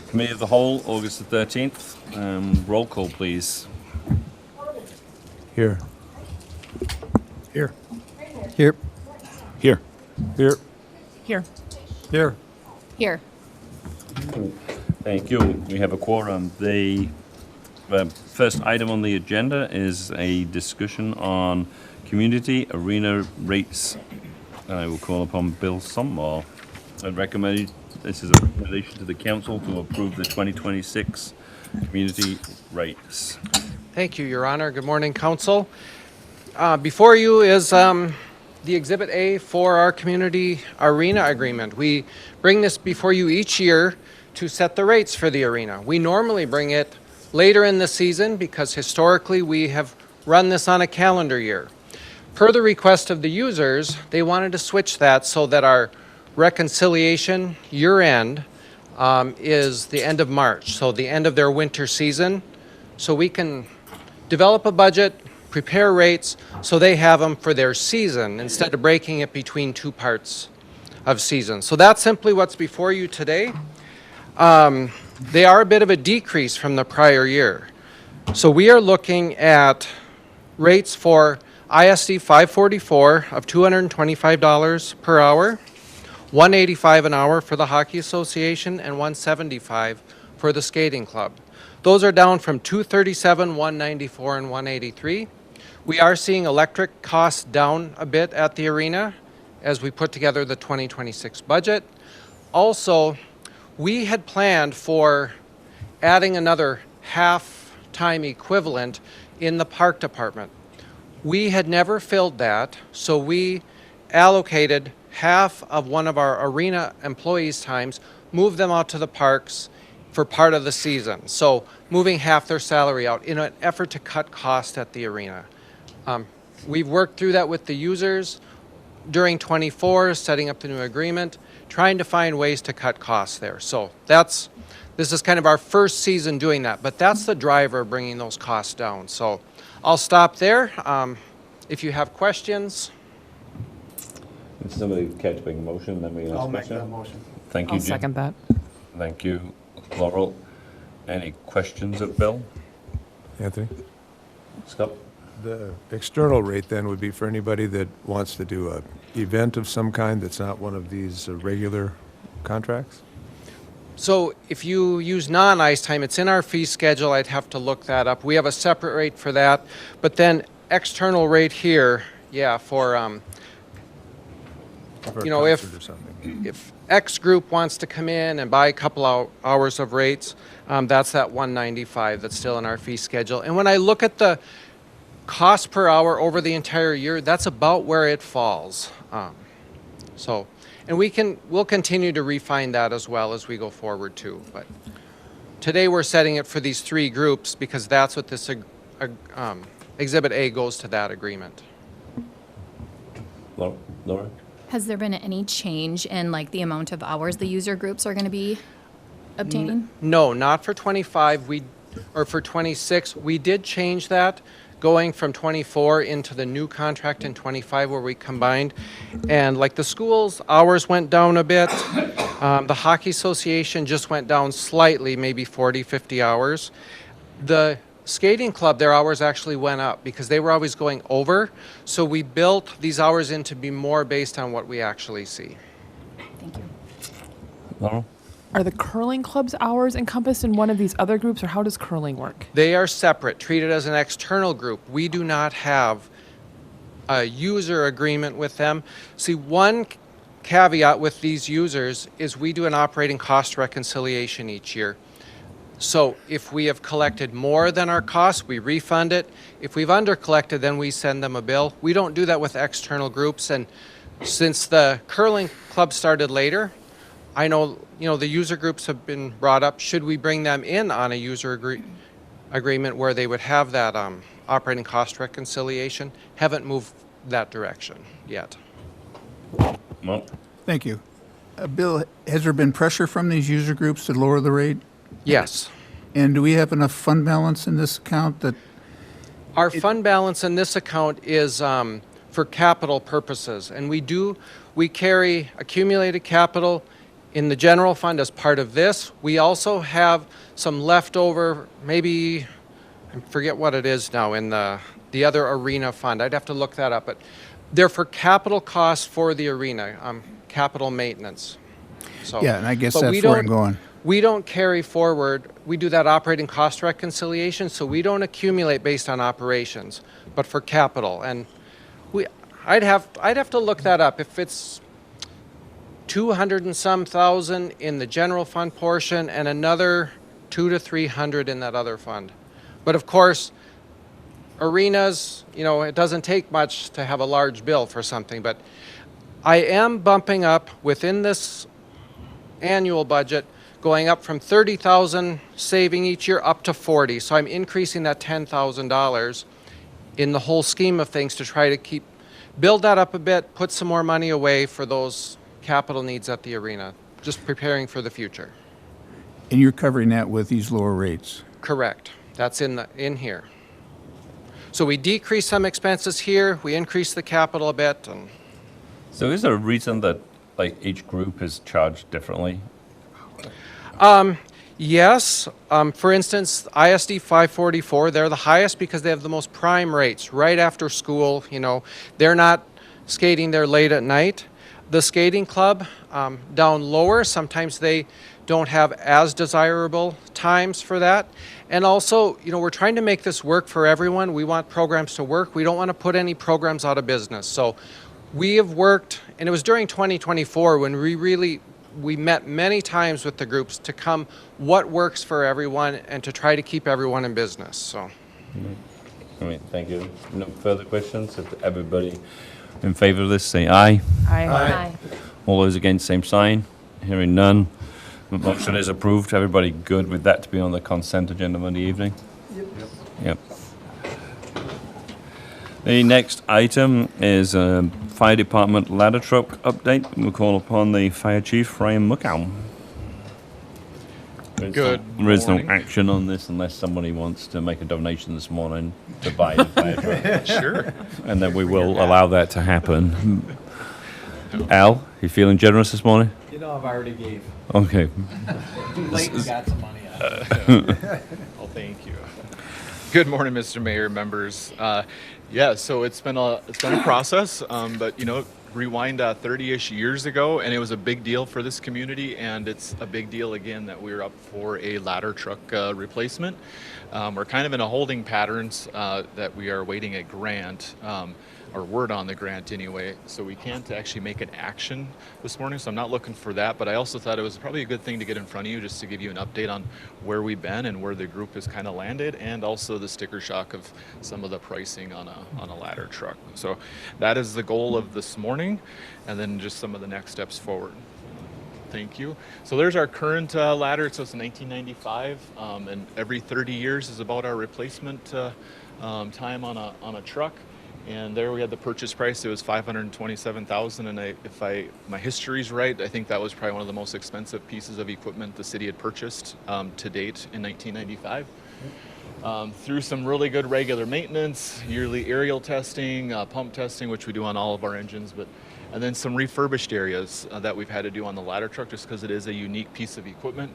Committee of the Whole, August the 13th. Roll call, please. Here. Here. Here. Here. Here. Here. Here. Here. Thank you. We have a quorum. The first item on the agenda is a discussion on community arena rates. I will call upon Bill Summer. This is a recommendation to the council to approve the 2026 community rates. Thank you, Your Honor. Good morning, Council. Before you is the Exhibit A for our community arena agreement. We bring this before you each year to set the rates for the arena. We normally bring it later in the season because historically we have run this on a calendar year. Per the request of the users, they wanted to switch that so that our reconciliation year-end is the end of March, so the end of their winter season, so we can develop a budget, prepare rates, so they have them for their season instead of breaking it between two parts of season. So that's simply what's before you today. They are a bit of a decrease from the prior year. So we are looking at rates for ISD 544 of $225 per hour, $185 an hour for the Hockey Association, and $175 for the Skating Club. Those are down from $237, $194, and $183. We are seeing electric costs down a bit at the arena as we put together the 2026 budget. Also, we had planned for adding another half-time equivalent in the park department. We had never filled that, so we allocated half of one of our arena employees' times, moved them out to the parks for part of the season. So moving half their salary out in an effort to cut cost at the arena. We've worked through that with the users during 24, setting up the new agreement, trying to find ways to cut costs there. So this is kind of our first season doing that, but that's the driver bringing those costs down. So I'll stop there. If you have questions. If somebody care to make a motion, then we ask I'll make question. that motion. Thank you, I'll Jim. second that. Thank you, Laurel. Any questions of Bill? Anthony? Scott? The external rate then would be for anybody that wants to do a event of some kind that's not one of these regular contracts? So if you use non-ice time, it's in our fee schedule. I'd have to look that up. We have a separate rate for that. But then external rate here, yeah, for, For a you know, concert or something? if X group wants to come in and buy a couple hours of rates, that's that 195 that's still in our fee schedule. And when I look at the cost per hour over the entire year, that's about where it falls. And we'll continue to refine that as well as we go forward too. But today we're setting it for these three groups because that's what this Exhibit A goes to that agreement. Laura? Has there been any change in like the amount of hours the user groups are going to be obtaining? No, not for 25. Or for 26. We did change that going from 24 into the new contract in 25 where we combined. And like the schools, hours went down a bit. The Hockey Association just went down slightly, maybe 40, 50 hours. The Skating Club, their hours actually went up because they were always going over. So we built these hours in to be more based on what we actually see. Thank you. Laurel? Are the curling club's hours encompassed in one of these other groups, or how does curling work? They are separate, treated as an external group. We do not have a user agreement with them. See, one caveat with these users is we do an operating cost reconciliation each year. So if we have collected more than our costs, we refund it. If we've under-collected, then we send them a bill. We don't do that with external groups. And since the curling club started later, I know, the user groups have been brought up. Should we bring them in on a user agreement where they would have that operating cost reconciliation? Haven't moved that direction yet. Well, Thank you. Bill, has there been pressure from these user groups to lower the rate? Yes. And do we have enough fund balance in this account that, Our fund balance in this account is for capital purposes. And we carry accumulated capital in the general fund as part of this. We also have some leftover, maybe, I forget what it is now, in the other arena fund. I'd have to look that up, but they're for capital costs for the arena, capital maintenance. So, Yeah, and I guess but that's we where I'm don't- going. We don't carry forward, we do that operating cost reconciliation, so we don't accumulate based on operations, but for capital. And I'd have to look that up. If it's 200 and some thousand in the general fund portion and another 200 to 300 in that other fund. But of course, arenas, it doesn't take much to have a large bill for something, but I am bumping up within this annual budget, going up from 30,000 saving each year up to 40. So I'm increasing that $10,000 in the whole scheme of things to try to build that up a bit, put some more money away for those capital needs at the arena, just preparing for the future. And you're covering that with these lower rates. Correct. That's in here. So we decrease some expenses here, we increase the capital a bit, and So is there a reason that like each group is charged differently? yes. For instance, ISD 544, they're the highest because they have the most prime rates right after school. They're not skating there late at night. The skating club down lower, sometimes they don't have as desirable times for that. And also, we're trying to make this work for everyone. We want programs to work. We don't want to put any programs out of business. So we have worked, and it was during 2024 when we met many times with the groups to come what works for everyone and to try to keep everyone in business. So I mean, thank you. No further questions? If everybody in favor of this, say aye. Aye. All those against, same sign. Hearing none. The motion is approved. Everybody good with that to be on the consent agenda Monday evening? Yep. The next item is a fire department ladder truck update. We'll call upon the fire chief, Ryan Muckow. Good There is no morning. action on this unless somebody wants to make a donation this morning to buy the fire truck. Sure. And then we will allow that to happen. Al, you feeling generous this morning? I've already gave. Okay. Late and got some money out of it. Well, thank you. Good morning, Mr. Mayor, members. Yeah, so it's been a process, but rewind 30-ish years ago, and it was a big deal for this community, and it's a big deal again that we're up for a ladder truck replacement. We're kind of in a holding patterns that we are waiting a grant. Or word on the grant anyway, so we can't actually make an action this morning, so I'm not looking for that, but I also thought it was probably a good thing to get in front of you just to give you an update on where we've been and where the group has kind of landed, and also the sticker shock of some of the pricing on a ladder truck. So that is the goal of this morning, and then just some of the next steps forward. Thank you. So there's our current ladder. So it's a 1995, and every 30 years is about our replacement time on a truck. And there we had the purchase price. It was $527,000, and if my history's right, I think that was probably one of the most expensive pieces of equipment the city had purchased to date in 1995. Through some really good regular maintenance, yearly aerial testing, pump testing, which we do on all of our engines, and then some refurbished areas that we've had to do on the ladder truck just because it is a unique piece of equipment.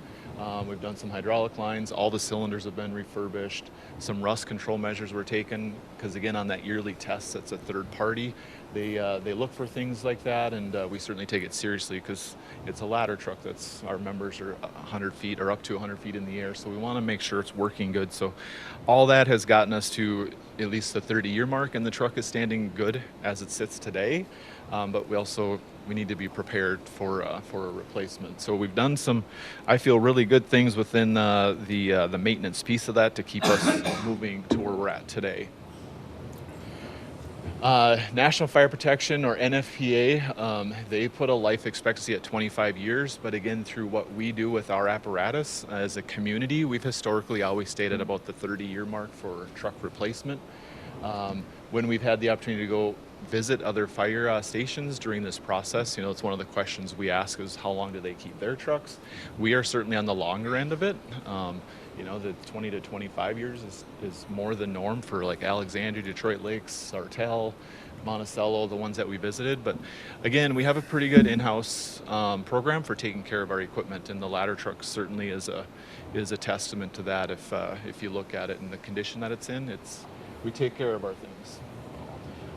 We've done some hydraulic lines. All the cylinders have been refurbished. Some rust control measures were taken because, again, on that yearly test, that's a third party. They look for things like that, and we certainly take it seriously because it's a ladder truck. Our members are 100 feet or up to 100 feet in the air, so we want to make sure it's working good. So all that has gotten us to at least the 30-year mark, and the truck is standing good as it sits today. But we need to be prepared for a replacement. So we've done some, I feel, really good things within the maintenance piece of that to keep us moving to where we're at today. National Fire Protection, or NFPA, they put a life expectancy at 25 years, but again, through what we do with our apparatus as a community, we've historically always stayed at about the 30-year mark for truck replacement. When we've had the opportunity to go visit other fire stations during this process, it's one of the questions we ask is how long do they keep their trucks? We are certainly on the longer end of it. The 20 to 25 years is more the norm for like Alexandria, Detroit Lakes, Sartell, Monticello, the ones that we visited. But again, we have a pretty good in-house program for taking care of our equipment, and the ladder truck certainly is a testament to that. If you look at it in the condition that it's in, we take care of our things.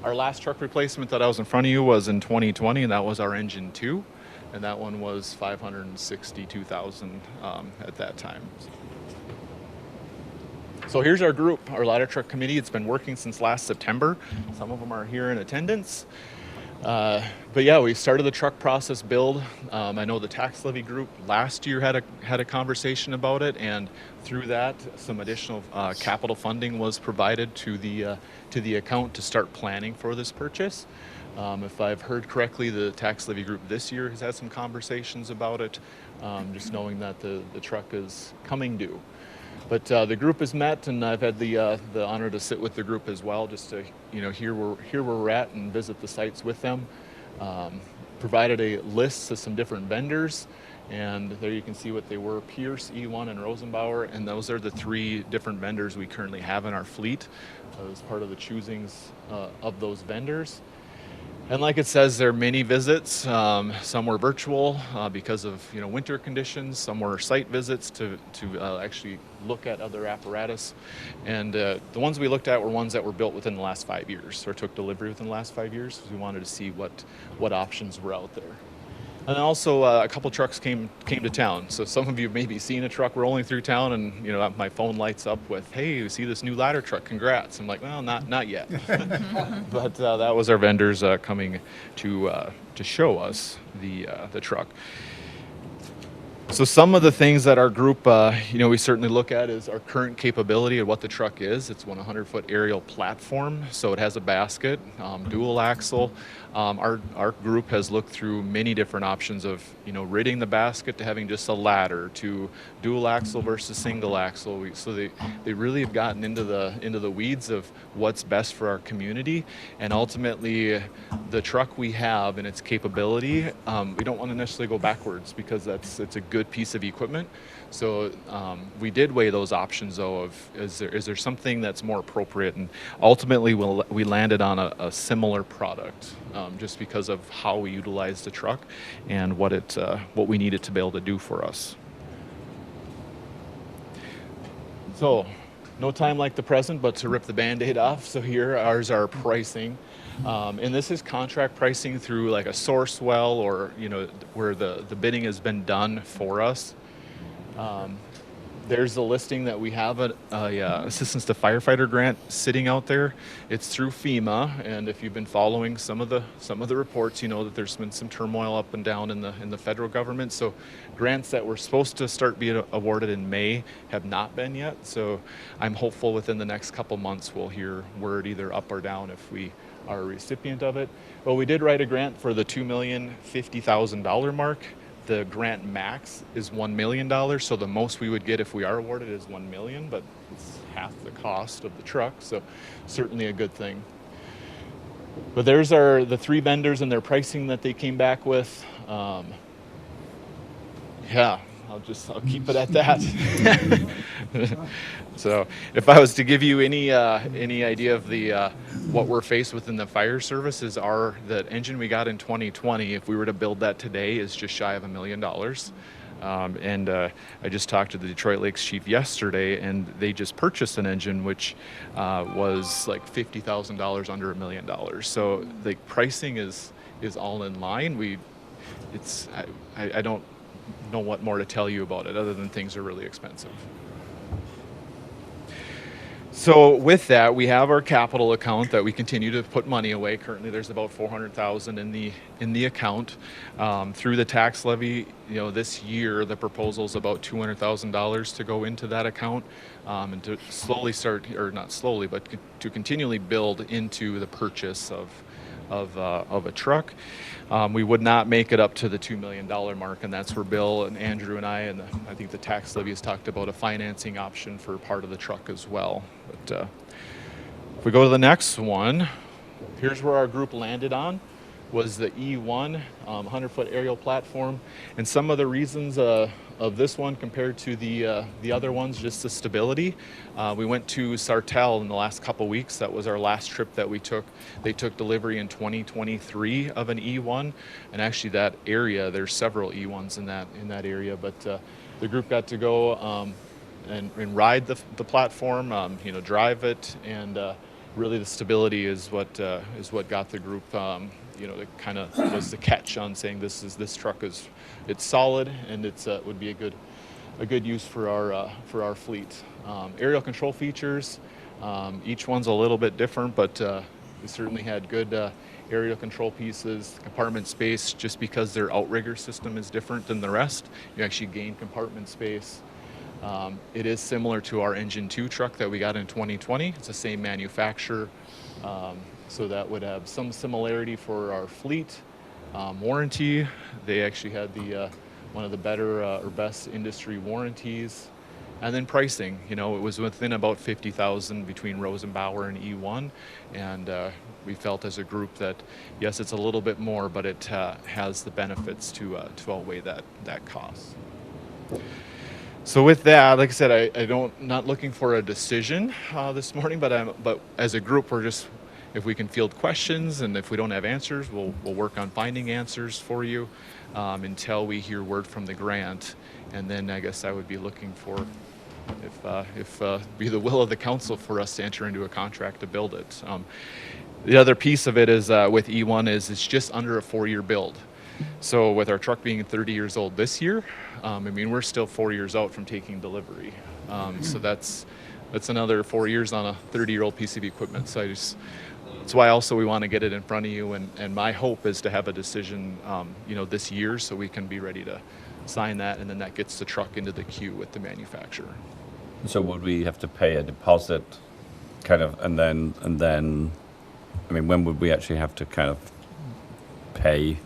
Our last truck replacement that I was in front of you was in 2020, and that was our engine 2, and that one was $562,000 at that time. So here's our group, our ladder truck committee. It's been working since last September. Some of them are here in attendance. But yeah, we started the truck process build. I know the tax levy group last year had a conversation about it, and through that, some additional capital funding was provided to the account to start planning for this purchase. If I've heard correctly, the tax levy group this year has had some conversations about it, just knowing that the truck is coming due. But the group has met, and I've had the honor to sit with the group as well, just to hear where we're at and visit the sites with them. Provided a list of some different vendors, and there you can see what they were: Pierce, E1, and Rosenbauer, and those are the 3 different vendors we currently have in our fleet as part of the choosings of those vendors. And like it says, there are many visits. Some were virtual because of winter conditions. Some were site visits to actually look at other apparatus. And the ones we looked at were ones that were built within the last 5 years, or took delivery within the last 5 years, because we wanted to see what options were out there. And also a couple trucks came to town. So some of you have maybe seen a truck rolling through town, and my phone lights up with, "Hey, you see this new ladder truck? Congrats!" I'm like, "Well, not yet." But that was our vendors coming to show us the truck. So some of the things that our group, we certainly look at is our current capability of what the truck is. It's 100-foot aerial platform, so it has a basket, dual axle. Our group has looked through many different options of, ridding the basket to having just a ladder, to dual axle versus single axle. So they really have gotten into the weeds of what's best for our community, and ultimately the truck we have and its capability, we don't want to necessarily go backwards, because it's a good piece of equipment. So we did weigh those options, though, of is there something that's more appropriate, and ultimately we landed on a similar product, just because of how we utilized the truck and what we needed to be able to do for us. So no time like the present but to rip the Band-Aid off. So here ours are pricing. And this is contract pricing through like a source well, or where the bidding has been done for us. There's a listing that we have a assistance to firefighter grant sitting out there. It's through FEMA, and if you've been following some of the reports, you know that there's been some turmoil up and down in the federal government. So grants that were supposed to start being awarded in May have not been yet. So I'm hopeful within the next couple months we'll hear word either up or down if we are a recipient of it. Well, we did write a grant for the $2,050,000 mark. The grant max is $1 million, so the most we would get if we are awarded is $1 million, but it's half the cost of the truck, so certainly a good thing. But there's the 3 vendors and their pricing that they came back with. Yeah, I'll keep it at that. So if I was to give you any idea of what we're faced with in the fire service, is the engine we got in 2020, if we were to build that today, is just shy of $1 million. And I just talked to the Detroit Lakes chief yesterday, and they just purchased an engine which was like $50,000 under $1 million. So the pricing is all in line. I don't know what more to tell you about it other than things are really expensive. So with that, we have our capital account that we continue to put money away. Currently, there's about $400,000 in the account. Through the tax levy, this year the proposal is about $200,000 to go into that account, and to slowly start, or not slowly, but to continually build into the purchase of a truck. We would not make it up to the $2 million mark, and that's where Bill and Andrew and I think the tax levy has talked about a financing option for part of the truck as well. But if we go to the next one, here's where our group landed on. was the E1 100-foot aerial platform, and some of the reasons of this one compared to the other ones, just the stability. We went to Sartell in the last couple weeks. That was our last trip that we took. They took delivery in 2023 of an E1, and actually that area, there's several E1s in that area, but the group got to go and ride the platform, drive it, and really the stability is what got the group. It kind of was the catch on saying this truck it's solid, and it would be a good use for our fleet. Aerial control features, each one's a little bit different, but we certainly had good aerial control pieces. Compartment space, just because their outrigger system is different than the rest, you actually gain compartment space. It is similar to our Engine 2 truck that we got in 2020. It's the same manufacturer, so that would have some similarity for our fleet. Warranty, they actually had one of the better or best industry warranties. And then pricing, it was within about $50,000 between Rosenbauer and E1, and we felt as a group that yes, it's a little bit more, but it has the benefits to outweigh that cost. So with that, like I said, not looking for a decision this morning, but as a group, if we can field questions, and if we don't have answers, we'll work on finding answers for you until we hear word from the grant, and then I guess I would be looking for if be the will of the council for us to enter into a contract to build it. The other piece of it is with E1 is it's just under a 4-year build. So with our truck being 30 years old this year, we're still 4 years out from taking delivery. So that's another 4 years on a 30-year-old piece of equipment. So that's why also we want to get it in front of you, and my hope is to have a decision, this year, so we can be ready to sign that, and then that gets the truck into the queue with the manufacturer. So would we have to pay a deposit, kind of, and then, when would we actually have to kind of pay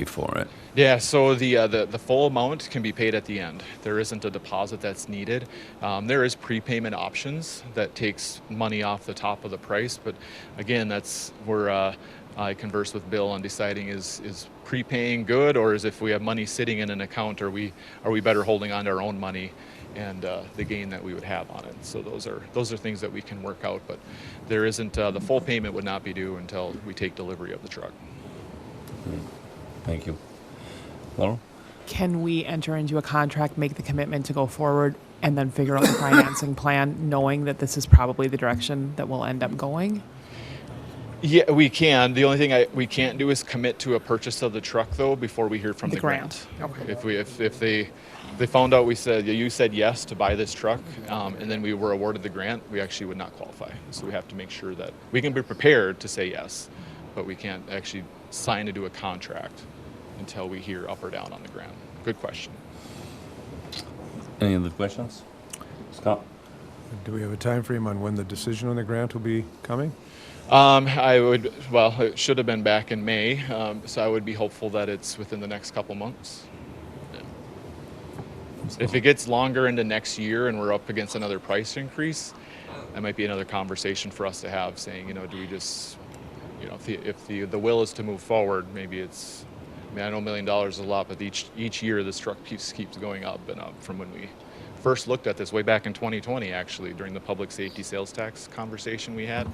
for it? Yeah, so the full amount can be paid at the end. There isn't a deposit that's needed. There is prepayment options that takes money off the top of the price, but again, that's where I converse with Bill on deciding is prepaying good, or is if we have money sitting in an account, are we better holding on to our own money and the gain that we would have on it. So those are things that we can work out, but there isn't the full payment would not be due until we take delivery of the truck. Thank you. Laurel? Can we enter into a contract, make the commitment to go forward, and then figure out the financing plan, knowing that this is probably the direction that we'll end up going? Yeah, we can. The only thing we can't do is commit to a purchase of the truck, though, before we hear from the grant. Okay. If they found out you said yes to buy this truck, and then we were awarded the grant, we actually would not qualify. So we have to make sure that we can be prepared to say yes, but we can't actually sign to do a contract until we hear up or down on the grant. Good question. Any other questions? Scott? Do we have a time frame on when the decision on the grant will be coming? It should have been back in May, so I would be hopeful that it's within the next couple months. Yeah. If it gets longer into next year and we're up against another price increase, that might be another conversation for us to have, saying, do we just, if the will is to move forward, maybe it's, I know $1 million is a lot, but each year this truck keeps going up and up from when we first looked at this way back in 2020, actually, during the public safety sales tax conversation we had.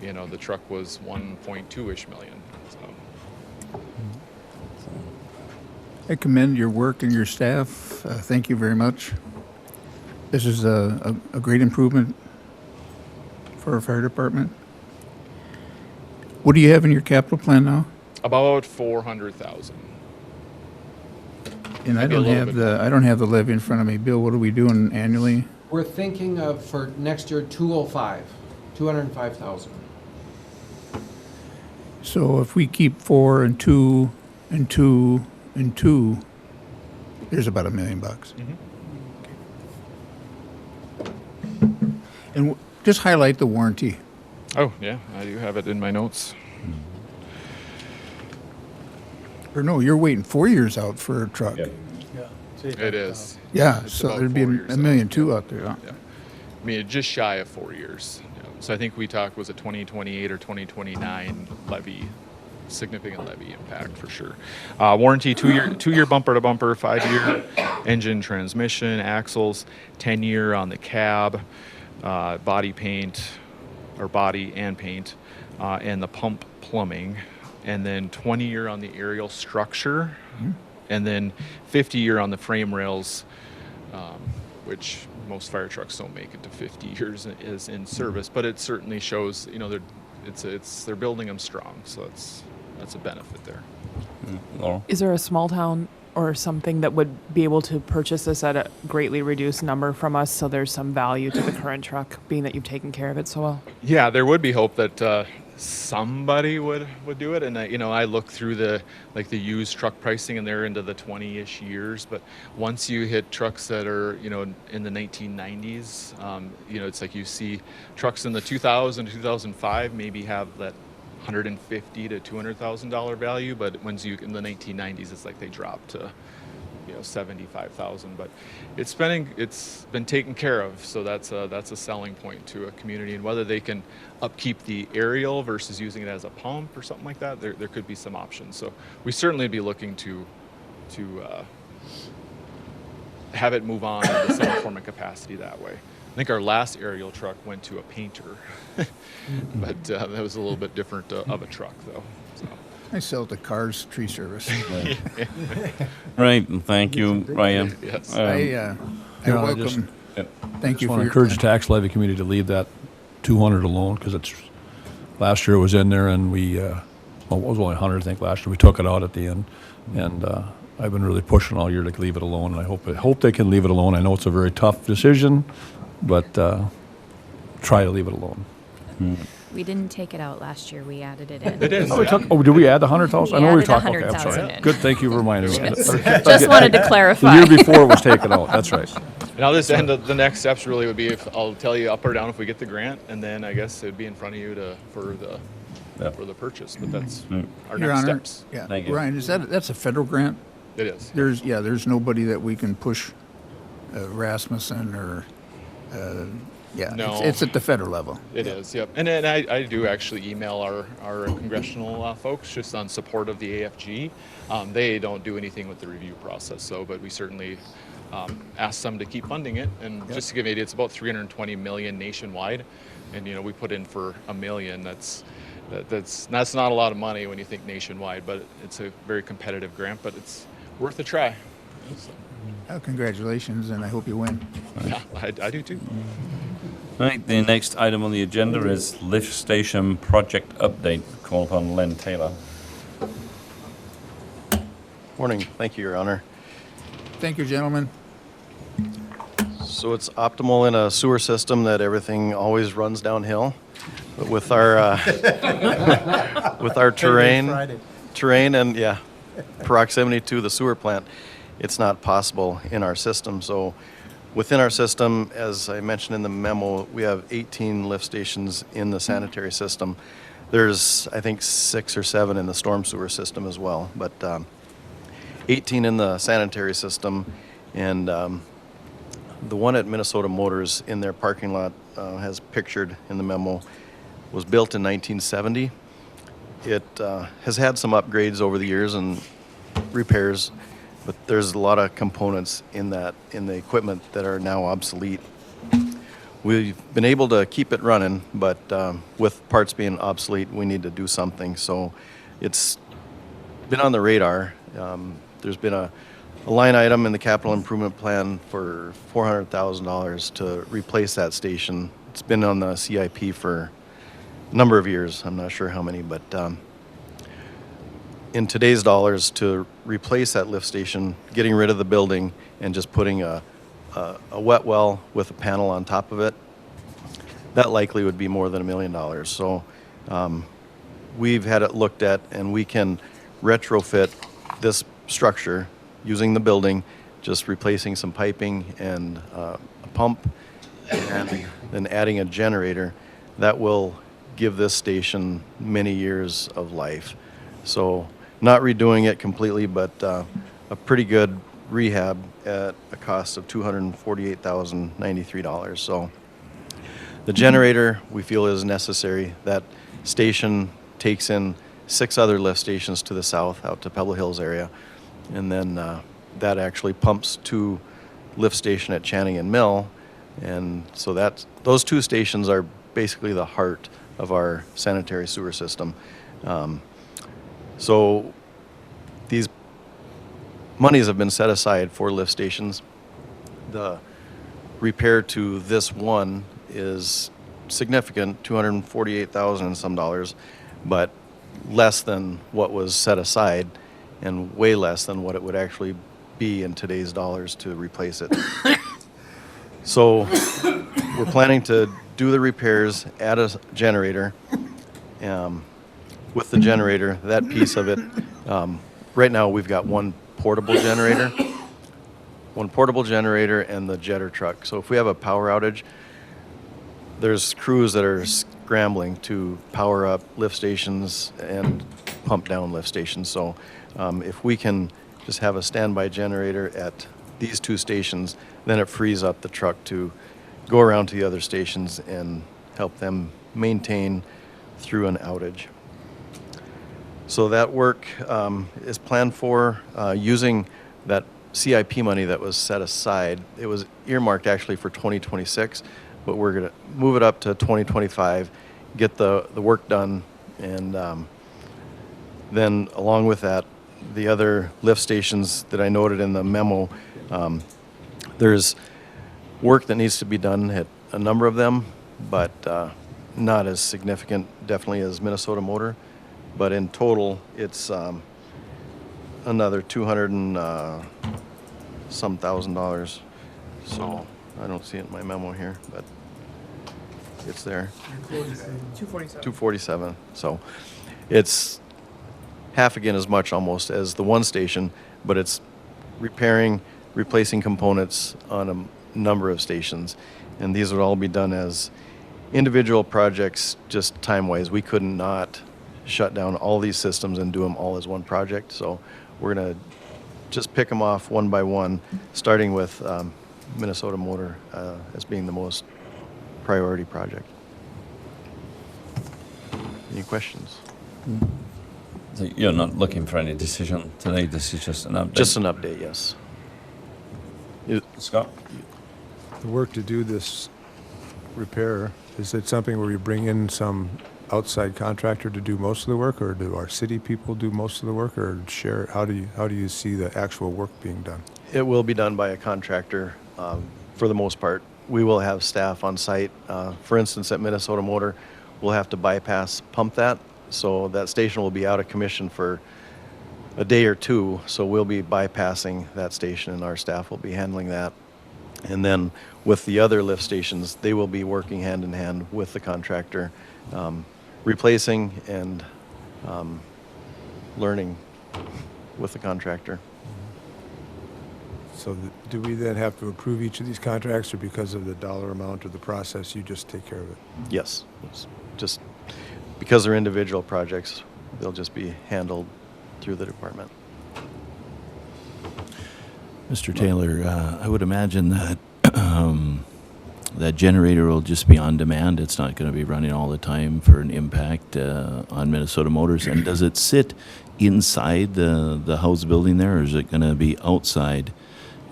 The truck was 1.2-ish million. So. I commend your work and your staff. Thank you very much. This is a great improvement for our fire department. What do you have in your capital plan now? About 400,000. And I Maybe a don't little have I don't have the levy in front of me. Bill, what are we doing annually? We're thinking of, for next year, 205,000. So if we keep 4 and 2 and 2 and 2, there's about $1 million. And just highlight the warranty. Oh, yeah, I do have it in my notes. Or no, you're waiting 4 years out for a truck. Yep. It is. Yeah, It's so about there'd be 4 years $1.2 million out. out there. Huh? Yeah. Just shy of 4 years. So I think we talked, was it 2028 or 2029 levy significant levy impact for sure. Warranty 2-year bumper to bumper, 5-year engine, transmission, axles, 10-year on the cab, body paint or body and paint, and the pump plumbing, and then 20-year on the aerial structure, and then 50-year on the frame rails, which most fire trucks don't make it to 50 years is in service, but it certainly shows, they're building them strong, so that's a benefit there. Laurel? Is there a small town or something that would be able to purchase this at a greatly reduced number from us, so there's some value to the current truck, being that you've taken care of it so well? Yeah, there would be hope that somebody would do it, and I look through the used truck pricing, and they're into the 20-ish years. But once you hit trucks that are in the 1990s, it's like you see trucks in the 2000 to 2005 maybe have that $150,000 to $200,000 value, but once you in the 1990s, it's like they drop to $75,000. But it's been taken care of, so that's a selling point to a community. And whether they can upkeep the aerial versus using it as a pump or something like that, there could be some options. So we certainly be looking to have it move on to some form of capacity that way. I think our last aerial truck went to a painter, but that was a little bit different of a truck, though. So. I sell to Cars Tree Service. Right, and thank you, Ryan. Yes. I welcome. Thank you I for want to your encourage the time. tax levy committee to leave that 200 alone, because last year it was in there, and it was only 100, I think, last year. We took it out at the end, and I've been really pushing all year to leave it alone, and I hope they can leave it alone. I know it's a very tough decision, but try to leave it alone. We didn't take it out last year. We added it in. It is. Did we add the 100,000? I know we added talked. Okay, I'm 100,000 sorry. in. Good, thank you for reminding me. Just wanted to The clarify. year before it was taken out. That's right. Now this end of the next steps really would be if I'll tell you up or down if we get the grant, and then I guess it'd be in front of you for the purchase. But that's our Your next Honor, steps. yeah. Thank you. Ryan, that's a federal grant? It is. There's nobody that we can push, Rasmussen or, No. it's at the federal level. It is, yep. And then I do actually email our congressional folks just on support of the AFG. They don't do anything with the review process, but we certainly ask them to keep funding it. And just to give you an idea, it's about $320 million nationwide, and we put in for $1 million. That's not a lot of money when you think nationwide, but it's a very competitive grant, but it's worth a try. So, Congratulations, and I hope you win. yeah, I do too. Right, the next item on the agenda is lift station project update. Call upon Len Taylor. Morning. Thank you, Your Honor. Thank you, gentlemen. So it's optimal in a sewer system that everything always runs downhill, but with our with our terrain and proximity to the sewer plant, it's not possible in our system. So within our system, as I mentioned in the memo, we have 18 lift stations in the sanitary system. There's, I think, 6 or 7 in the storm sewer system as well, but 18 in the sanitary system. And the one at Minnesota Motors in their parking lot, has pictured in the memo, was built in 1970. It has had some upgrades over the years and repairs, but there's a lot of components in the equipment that are now obsolete. We've been able to keep it running, but with parts being obsolete, we need to do something. So it's been on the radar. There's been a line item in the capital improvement plan for $400,000 to replace that station. It's been on the CIP for a number of years. I'm not sure how many, but in today's dollars, to replace that lift station, getting rid of the building and just putting a wet well with a panel on top of it, that likely would be more than $1 million. So we've had it looked at, and we can retrofit this structure using the building, just replacing some piping and a pump, and then adding a generator. That will give this station many years of life. So not redoing it completely, but a pretty good rehab at a cost of $248,093. So the generator we feel is necessary. That station takes in 6 other lift stations to the south out to Pebble Hills area. And then that actually pumps to lift station at Channing and Mill. And so those 2 stations are basically the heart of our sanitary sewer system. So these monies have been set aside for lift stations. The repair to this one is significant, $248,000 and some dollars, but less than what was set aside and way less than what it would actually be in today's dollars to replace it. So we're planning to do the repairs, add a generator. With the generator, that piece of it, right now we've got one portable generator and the jetter truck. So if we have a power outage, there's crews that are scrambling to power up lift stations and pump down lift stations. So if we can just have a standby generator at these 2 stations, then it frees up the truck to go around to the other stations and help them maintain through an outage. So that work is planned for using that CIP money that was set aside. It was earmarked actually for 2026, but we're going to move it up to 2025, get the work done, and then along with that, the other lift stations that I noted in the memo, there's work that needs to be done at a number of them, but not as significant definitely as Minnesota Motor. But in total, it's another $200 and some $1,000. So I don't see it in my memo here, but it's there. 247. So it's half again as much almost as the one station, but it's repairing, replacing components on a number of stations. And these would all be done as individual projects, just time-wise. We could not shut down all these systems and do them all as one project. So we're going to just pick them off one by one, starting with Minnesota Motor as being the most priority project. Any questions? So you're not looking for any decision today, this is just an update? Just an update, yes. Scott? The work to do this repair, is it something where you bring in some outside contractor to do most of the work, or do our city people do most of the work, or share? How do you see the actual work being done? It will be done by a contractor for the most part. We will have staff on site. For instance, at Minnesota Motor, we'll have to bypass pump that, so that station will be out of commission for a day or 2, so we'll be bypassing that station and our staff will be handling that. And then with the other lift stations, they will be working hand in hand with the contractor, replacing and learning with the contractor. So do we then have to approve each of these contracts, or because of the dollar amount or the process, you just take care of it? Yes, it's just because they're individual projects, they'll just be handled through the department. Mr. Taylor, I would imagine that that generator will just be on demand. It's not going to be running all the time for an impact on Minnesota Motors. And does it sit inside the house building there, or is it going to be outside?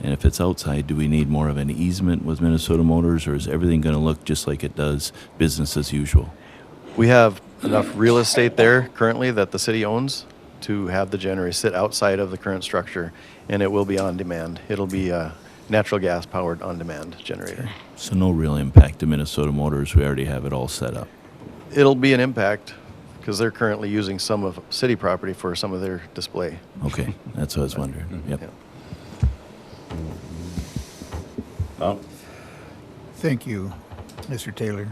And if it's outside, do we need more of an easement with Minnesota Motors, or is everything going to look just like it does, business as usual? We have enough real estate there currently that the city owns to have the generator sit outside of the current structure, and it will be on demand. It'll be a natural gas powered on demand generator. So no real impact to Minnesota Motors. We already have it all set up. It'll be an impact because they're currently using some of city property for some of their display. Okay, that's what I was wondering. Yep. Yeah. Well, Thank you, Mr. Taylor.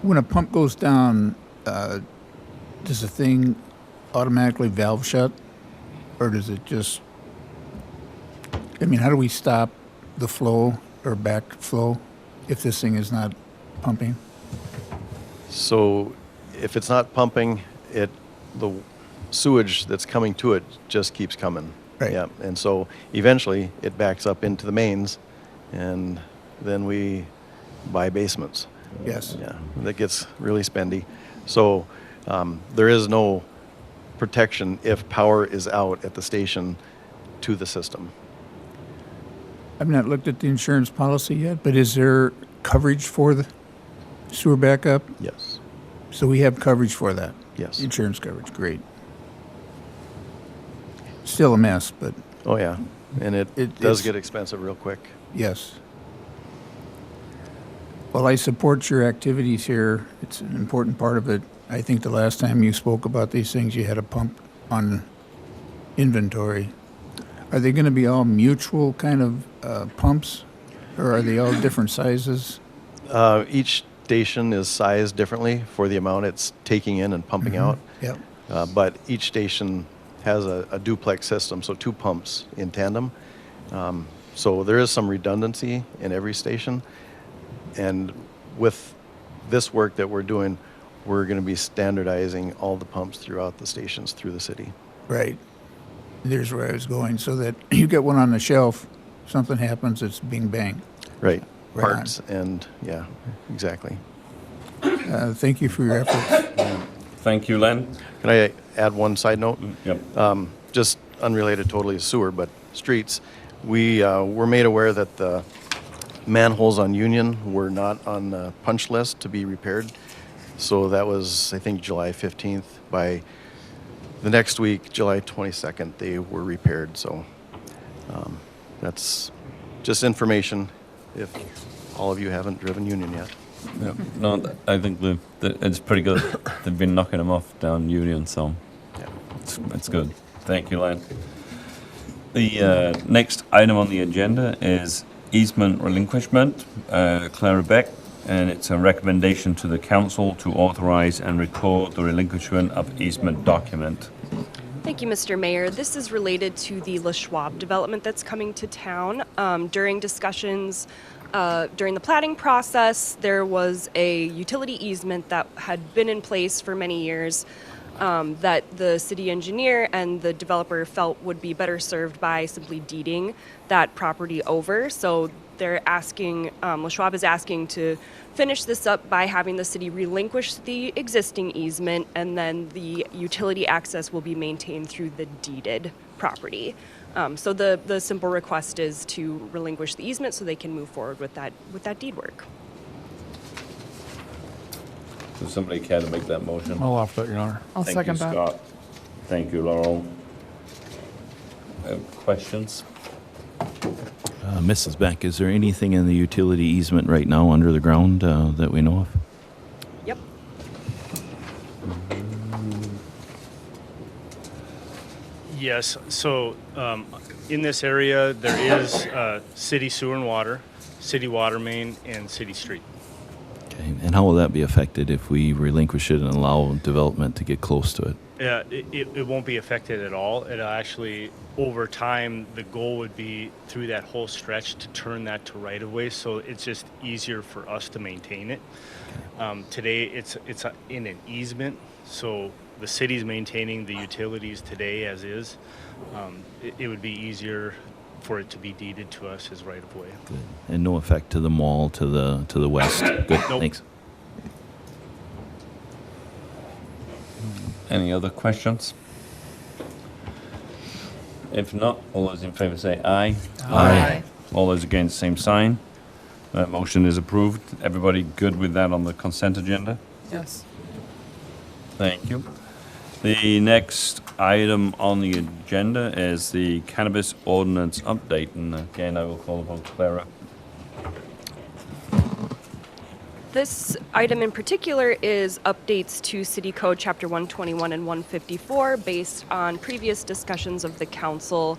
When a pump goes down, does the thing automatically valve shut, or does it just, I mean, how do we stop the flow or backflow if this thing is not pumping? So if it's not pumping, the sewage that's coming to it just keeps coming. Right. Yeah. And so eventually it backs up into the mains, and then we buy basements. Yes. Yeah. That gets really spendy. So There is no protection if power is out at the station to the system. I've not looked at the insurance policy yet, but is there coverage for the sewer backup? Yes. So we have coverage for that? Yes. Insurance coverage, great. Still a mess, but Oh, yeah. And it does get expensive real quick. yes. Well, I support your activities here. It's an important part of it. I think the last time you spoke about these things, you had a pump on inventory. Are they going to be all mutual kind of pumps, or are they all different sizes? Each station is sized differently for the amount it's taking in and pumping out. Yep. But each station has a duplex system, so 2 pumps in tandem. So there is some redundancy in every station. And with this work that we're doing, we're going to be standardizing all the pumps throughout the stations through the city. Right. There's where I was going, so that you get one on the shelf, something happens, it's bing bang. Right. Right on. Parts and, yeah, exactly. Thank you for your efforts. Thank you, Len. Can I add one side note? Yep. Just unrelated totally to sewer, but streets. We were made aware that the manholes on Union were not on the punch list to be repaired. So that was, I think, July 15th. By the next week, July 22nd, they were repaired. So that's just information if all of you haven't driven Union yet. Yeah. No, I think it's pretty good. They've been knocking them off down Union, so Yeah. it's good. Thank you, Len. The next item on the agenda is easement relinquishment. Clara Beck, and it's a recommendation to the council to authorize and record the relinquishment of easement document. Thank you, Mr. Mayor. This is related to the La Schwab development that's coming to town. During discussions during the planning process, there was a utility easement that had been in place for many years that the city engineer and the developer felt would be better served by simply deeding that property over. So they're asking, La Schwab is asking to finish this up by having the city relinquish the existing easement, and then the utility access will be maintained through the deeded property. So the simple request is to relinquish the easement so they can move forward with that deed work. Does somebody care to make that motion? I'll offer that, Your Honor. I'll Thank second you, that. Scott. Thank you, Laurel. Questions? Mrs. Beck, is there anything in the utility easement right now under the ground that we know of? Yep. Yes, so in this area, there is city sewer and water, city water main, and city street. Okay, and how will that be affected if we relinquish it and allow development to get close to it? It won't be affected at all. It'll actually, over time, the goal would be through that whole stretch to turn that to right-of-way, so it's just easier for us to maintain it. Today, it's in an easement, so the city's maintaining the utilities today as is. It would be easier for it to be deeded to us as right-of-way. Good. And no effect to the mall to the west? Good, Nope. thanks. Any other questions? If not, all those in favor say aye. Aye. All those against, same sign. That motion is approved. Everybody good with that on the consent agenda? Yes. Thank you. The next item on the agenda is the cannabis ordinance update, and again, I will call upon Clara. This item in particular is updates to City Code Chapter 121 and 154 based on previous discussions of the council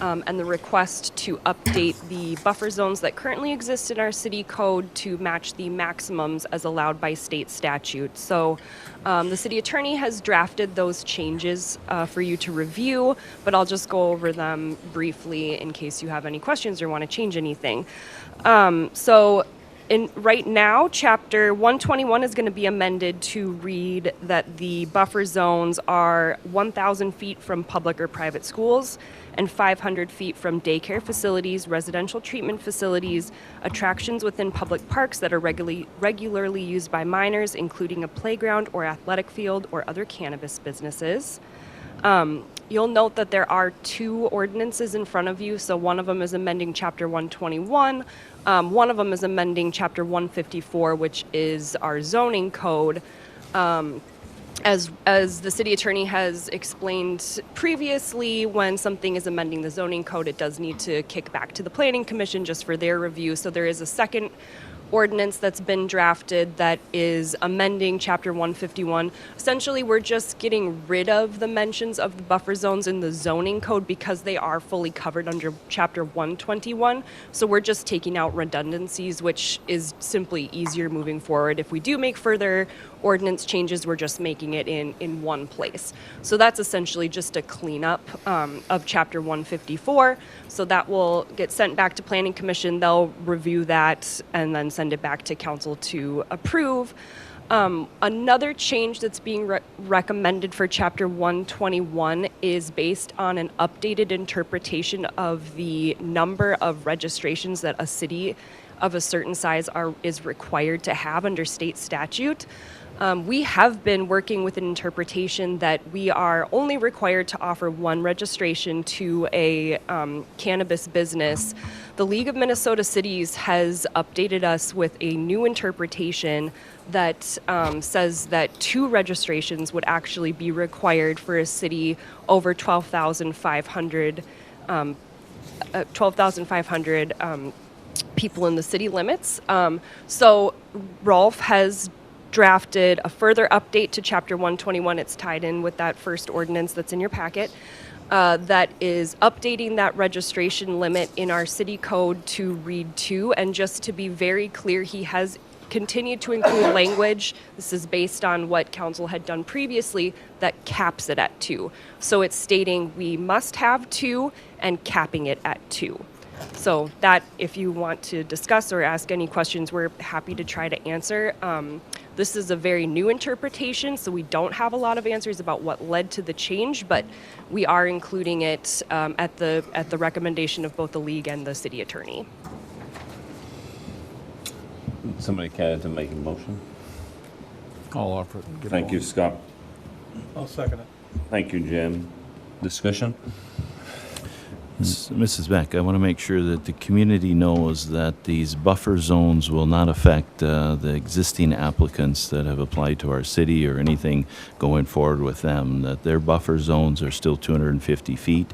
and the request to update the buffer zones that currently exist in our city code to match the maximums as allowed by state statute. So the city attorney has drafted those changes for you to review, but I'll just go over them briefly in case you have any questions or want to change anything. Right now, Chapter 121 is going to be amended to read that the buffer zones are 1,000 feet from public or private schools and 500 feet from daycare facilities, residential treatment facilities, attractions within public parks that are regularly used by minors, including a playground or athletic field or other cannabis businesses. You'll note that there are two ordinances in front of you. So one of them is amending Chapter 121. One of them is amending Chapter 154, which is our zoning code. As the city attorney has explained previously, when something is amending the zoning code, it does need to kick back to the Planning Commission just for their review. So there is a second ordinance that's been drafted that is amending Chapter 151. Essentially, we're just getting rid of the mentions of the buffer zones in the zoning code because they are fully covered under Chapter 121. So we're just taking out redundancies, which is simply easier moving forward. If we do make further ordinance changes, we're just making it in one place. So that's essentially just a cleanup of Chapter 154. So that will get sent back to Planning Commission. They'll review that and then send it back to council to approve. Another change that's being recommended for Chapter 121 is based on an updated interpretation of the number of registrations that a city of a certain size is required to have under state statute. We have been working with an interpretation that we are only required to offer one registration to a cannabis business. The League of Minnesota Cities has updated us with a new interpretation that says that 2 registrations would actually be required for a city over 12,500 people in the city limits. So Rolf has drafted a further update to Chapter 121. It's tied in with that first ordinance that's in your packet. That is updating that registration limit in our city code to read 2. And just to be very clear, he has continued to include language. This is based on what council had done previously that caps it at 2. So it's stating we must have 2 and capping it at 2. So that, if you want to discuss or ask any questions, we're happy to try to answer. This is a very new interpretation, so we don't have a lot of answers about what led to the change, but we are including it at the recommendation of both the league and the city attorney. Somebody care to make a motion? I'll offer it. and get Thank you, going. Scott. I'll second it. Thank you, Jim. Discussion? Mrs. Beck, I want to make sure that the community knows that these buffer zones will not affect the existing applicants that have applied to our city or anything going forward with them, that their buffer zones are still 250 feet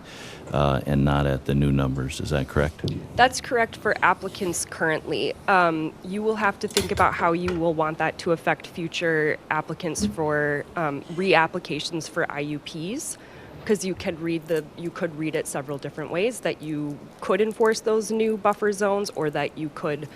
and not at the new numbers. Is that correct? That's correct for applicants currently. You will have to think about how you will want that to affect future applicants for reapplications for IUPs. Because you could read it several different ways, that you could enforce those new buffer zones or that you could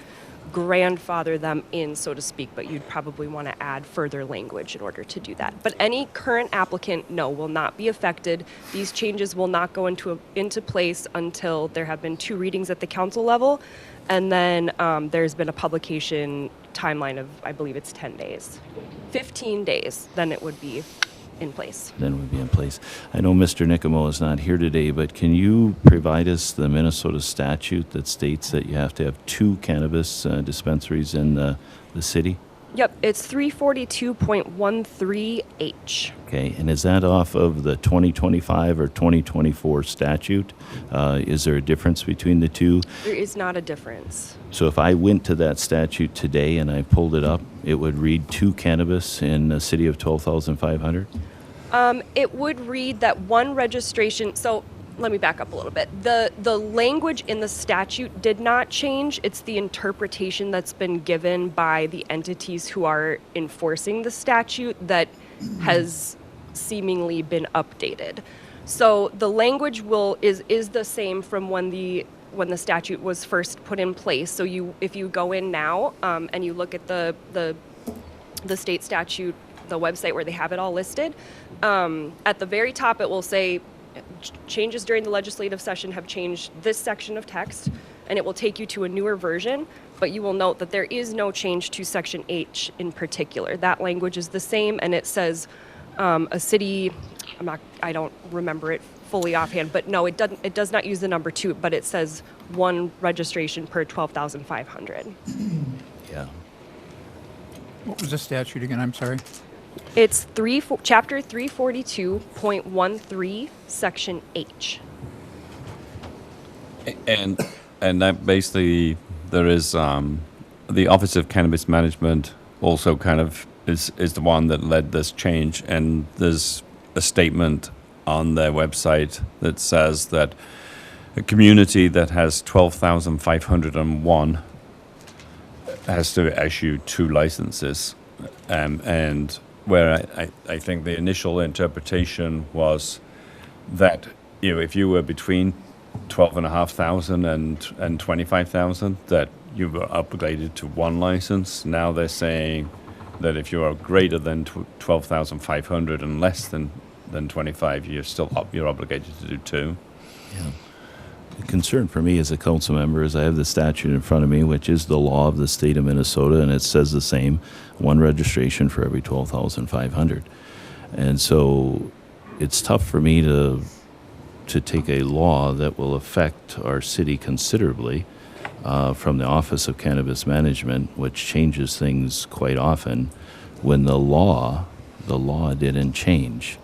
grandfather them in, so to speak, but you'd probably want to add further language in order to do that. But any current applicant, no, will not be affected. These changes will not go into place until there have been 2 readings at the council level, and then there's been a publication timeline of, I believe it's 10 days. 15 days, then it would be in place. Then would be in place. I know Mr. Nicomo is not here today, but can you provide us the Minnesota statute that states that you have to have 2 cannabis dispensaries in the city? Yep, it's 342.13H. Okay, and is that off of the 2025 or 2024 statute? Is there a difference between the two? There is not a difference. So if I went to that statute today and I pulled it up, it would read 2 cannabis in a city of 12,500? It would read that 1 registration, so let me back up a little bit. The language in the statute did not change. It's the interpretation that's been given by the entities who are enforcing the statute that has seemingly been updated. So the language is the same from when the statute was first put in place. So if you go in now and you look at the state statute, the website where they have it all listed, at the very top it will say changes during the legislative session have changed this section of text, and it will take you to a newer version, but you will note that there is no change to section H in particular. That language is the same, and it says a city, I don't remember it fully offhand, but no, it doesn't. It does not use the number 2, but it says 1 registration per 12,500. Yeah. What was the statute again? I'm sorry. It's chapter 342.13, section H. And that basically, there is the Office of Cannabis Management also kind of is the one that led this change, and there's a statement on their website that says that a community that has 12,501 has to issue 2 licenses, and where I think the initial interpretation was that, you know, if you were between 12,500 and 25,000, that you were upgraded to 1 license. Now they're saying that if you are greater than 12,500 and less than 25, you're obligated to do 2. Yeah. The concern for me as a council member is I have the statute in front of me, which is the law of the state of Minnesota, and it says the same, 1 registration for every 12,500. And so it's tough for me to take a law that will affect our city considerably from the Office of Cannabis Management, which changes things quite often, when the law didn't change.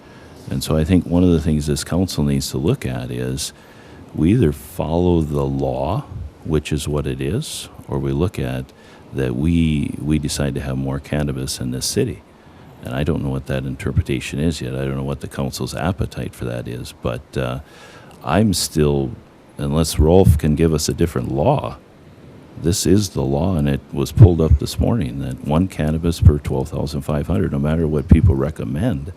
And so I think one of the things this council needs to look at is we either follow the law, which is what it is, or we look at that we decide to have more cannabis in this city. And I don't know what that interpretation is yet. I don't know what the council's appetite for that is. But I'm still, unless Rolf can give us a different law, this is the law, and it was pulled up this morning, that 1 cannabis per 12,500, no matter what people recommend.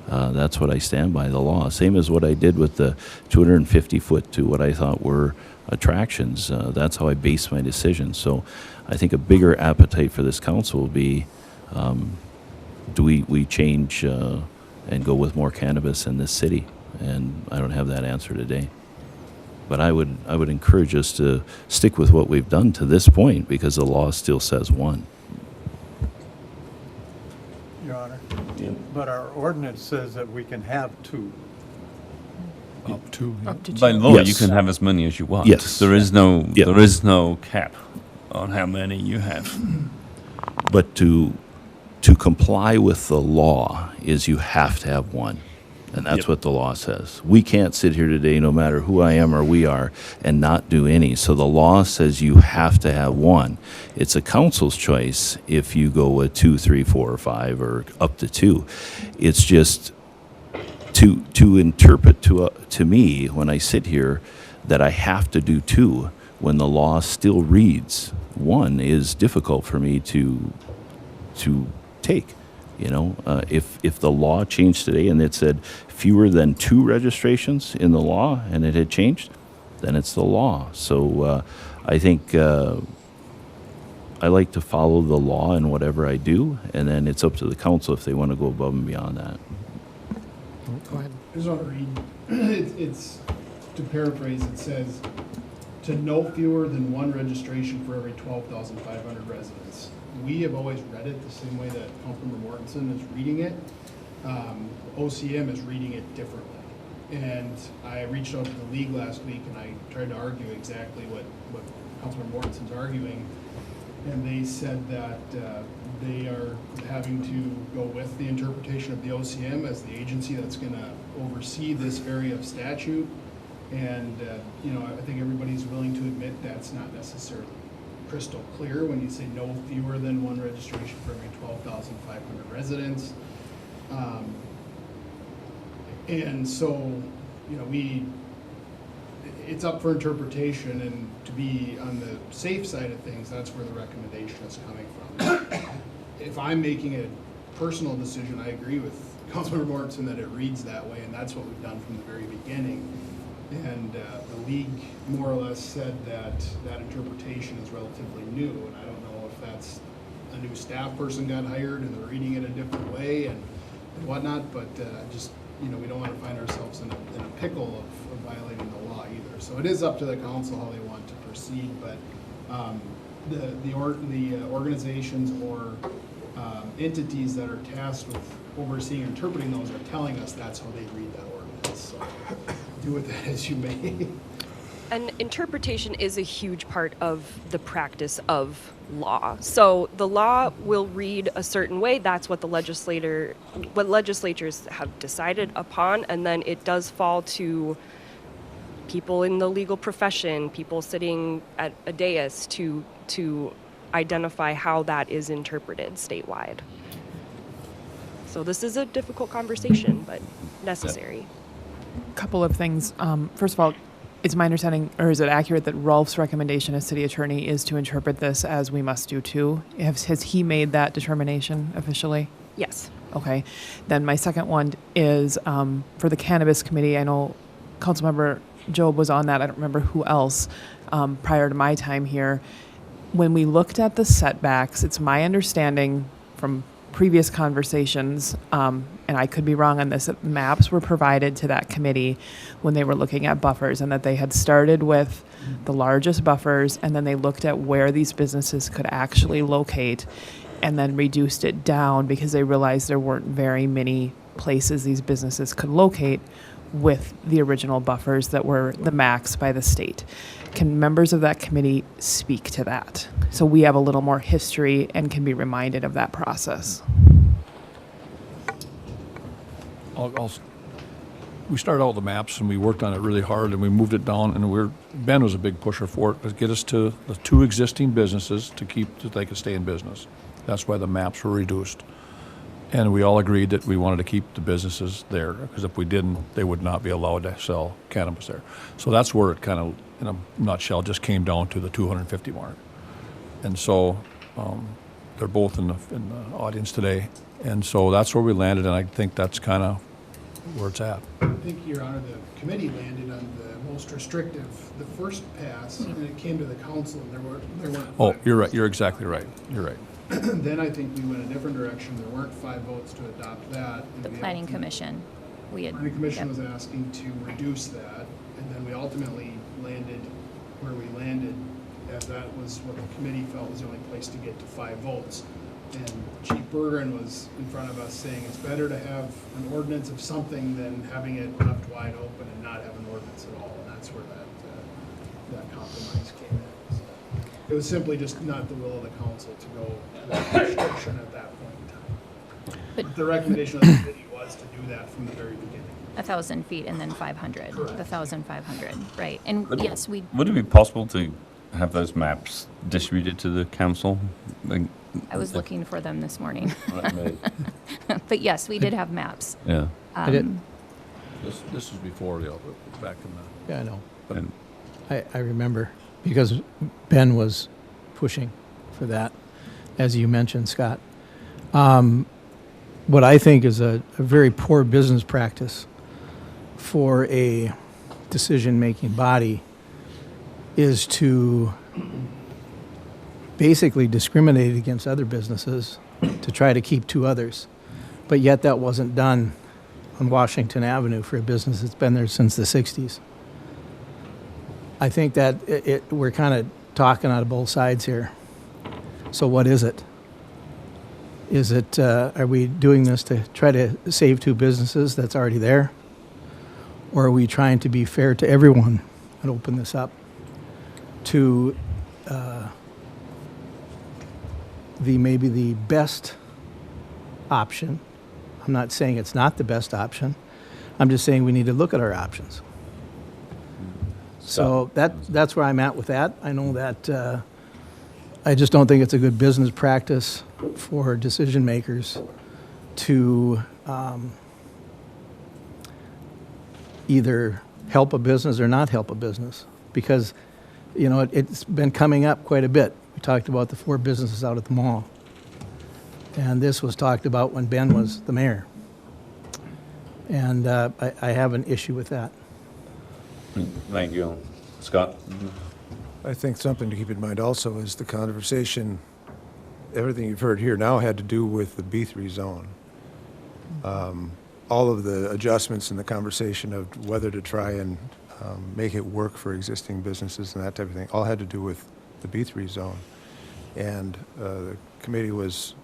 That's what I stand by, the law. Same as what I did with the 250 foot to what I thought were attractions. That's how I base my decision. So I think a bigger appetite for this council will be, do we change and go with more cannabis in this city? And I don't have that answer today. But I would encourage us to stick with what we've done to this point, because the law still says 1. Your Honor. But our ordinance says that we can have 2. Up to. Up to 2. By law, Yes. you can have as many as you want. Yes. There is no Yeah. there is no cap on how many you have. But to comply with the law is you have to have 1. And that's Yep. what the law says. We can't sit here today, no matter who I am or we are, and not do any. So the law says you have to have 1. It's a council's choice if you go with 2, 3, 4, or 5, or up to 2. It's just to interpret to me when I sit here that I have to do 2 when the law still reads 1 is difficult for me to take. You know, if the law changed today and it said fewer than 2 registrations in the law and it had changed, then it's the law. So I think I like to follow the law in whatever I do, and then it's up to the council if they want to go above and beyond that. Go ahead. I just want to read, it's, to paraphrase, it says, to no fewer than 1 registration for every 12,500 residents. We have always read it the same way that Councilmember Mortensen is reading it. OCM is reading it differently. And I reached out to the league last week and I tried to argue exactly what Councilmember Mortensen's arguing. And they said that they are having to go with the interpretation of the OCM as the agency that's going to oversee this area of statute. And, you know, I think everybody's willing to admit that's not necessarily crystal clear when you say no fewer than 1 registration for every 12,500 residents. And so, you know, it's up for interpretation, and to be on the safe side of things, that's where the recommendation is coming from. If I'm making a personal decision, I agree with Councilmember Mortensen that it reads that way, and that's what we've done from the very beginning. And the league more or less said that that interpretation is relatively new, and I don't know if that's a new staff person got hired and they're reading it a different way and whatnot, but just, you know, we don't want to find ourselves in a pickle of violating the law either. So it is up to the council how they want to proceed, but the organizations or entities that are tasked with overseeing and interpreting those are telling us that's how they read that ordinance. So do with that as you may. And interpretation is a huge part of the practice of law. So the law will read a certain way. That's what what legislatures have decided upon, and then it does fall to people in the legal profession, people sitting at a dais to identify how that is interpreted statewide. So this is a difficult conversation, but necessary. Couple of things. First of all, it's my understanding, or is it accurate, that Rolf's recommendation as city attorney is to interpret this as we must do too? Has he made that determination officially? Yes. Okay. Then my second one is for the cannabis committee. I know Councilmember Job was on that. I don't remember who else prior to my time here. When we looked at the setbacks, it's my understanding from previous conversations, and I could be wrong on this, that maps were provided to that committee when they were looking at buffers, and that they had started with the largest buffers, and then they looked at where these businesses could actually locate, and then reduced it down because they realized there weren't very many places these businesses could locate with the original buffers that were the max by the state. Can members of that committee speak to that? So we have a little more history and can be reminded of that process. We started out with the maps and we worked on it really hard and we moved it down, and Ben was a big pusher for it, to get us to the 2 existing businesses so they could stay in business. That's why the maps were reduced. And we all agreed that we wanted to keep the businesses there, because if we didn't, they would not be allowed to sell cannabis there. So that's where it kind of, in a nutshell, just came down to the 250 mark. And so they're both in the audience today. And so that's where we landed, and I think that's kind of where it's at. I think, Your Honor, the committee landed on the most restrictive, the first pass, and it came to the council, and there weren't. Oh, you're right. You're exactly right. You're right. Then I think we went a different direction. There weren't 5 votes to adopt that. And The planning commission, we had. Planning commission yep. was asking to reduce that, and then we ultimately landed where we landed, as that was what the committee felt was the only place to get to 5 votes. And Chief Bergeron was in front of us saying it's better to have an ordinance of something than having it left wide open and not have an ordinance at all. And that's where that compromise came in. So it was simply just not the will of the council to go to that restriction at that point in time. But the recommendation of the committee was to do that from the very beginning. 1,000 feet and then 500. Correct. 1,500, right? And yes, we. Would it be possible to have those maps distributed to the council? I was looking for them this morning. Right. But yes, we did have maps. Yeah. I did. This is before back in the. Yeah, I know. And I remember, because Ben was pushing for that, as you mentioned, Scott. What I think is a very poor business practice for a decision-making body is to basically discriminate against other businesses to try to keep 2 others. But yet that wasn't done on Washington Avenue for a business that's been there since the 60s. I think that we're kind of talking out of both sides here. So what is it? Is it, are we doing this to try to save 2 businesses that's already there? Or are we trying to be fair to everyone and open this up to maybe the best option? I'm not saying it's not the best option. I'm just saying we need to look at our options. So that's where I'm at with that. I know that I just don't think it's a good business practice for decision makers to either help a business or not help a business, because it's been coming up quite a bit. We talked about the 4 businesses out at the mall, and this was talked about when Ben was the mayor, and I have an issue with that. thank you. Scott? I think something to keep in mind also is the conversation, everything you've heard here now had to do with the B3 zone. All of the adjustments in the conversation of whether to try and make it work for existing businesses and that type of thing, all had to do with the B3 zone. And the committee was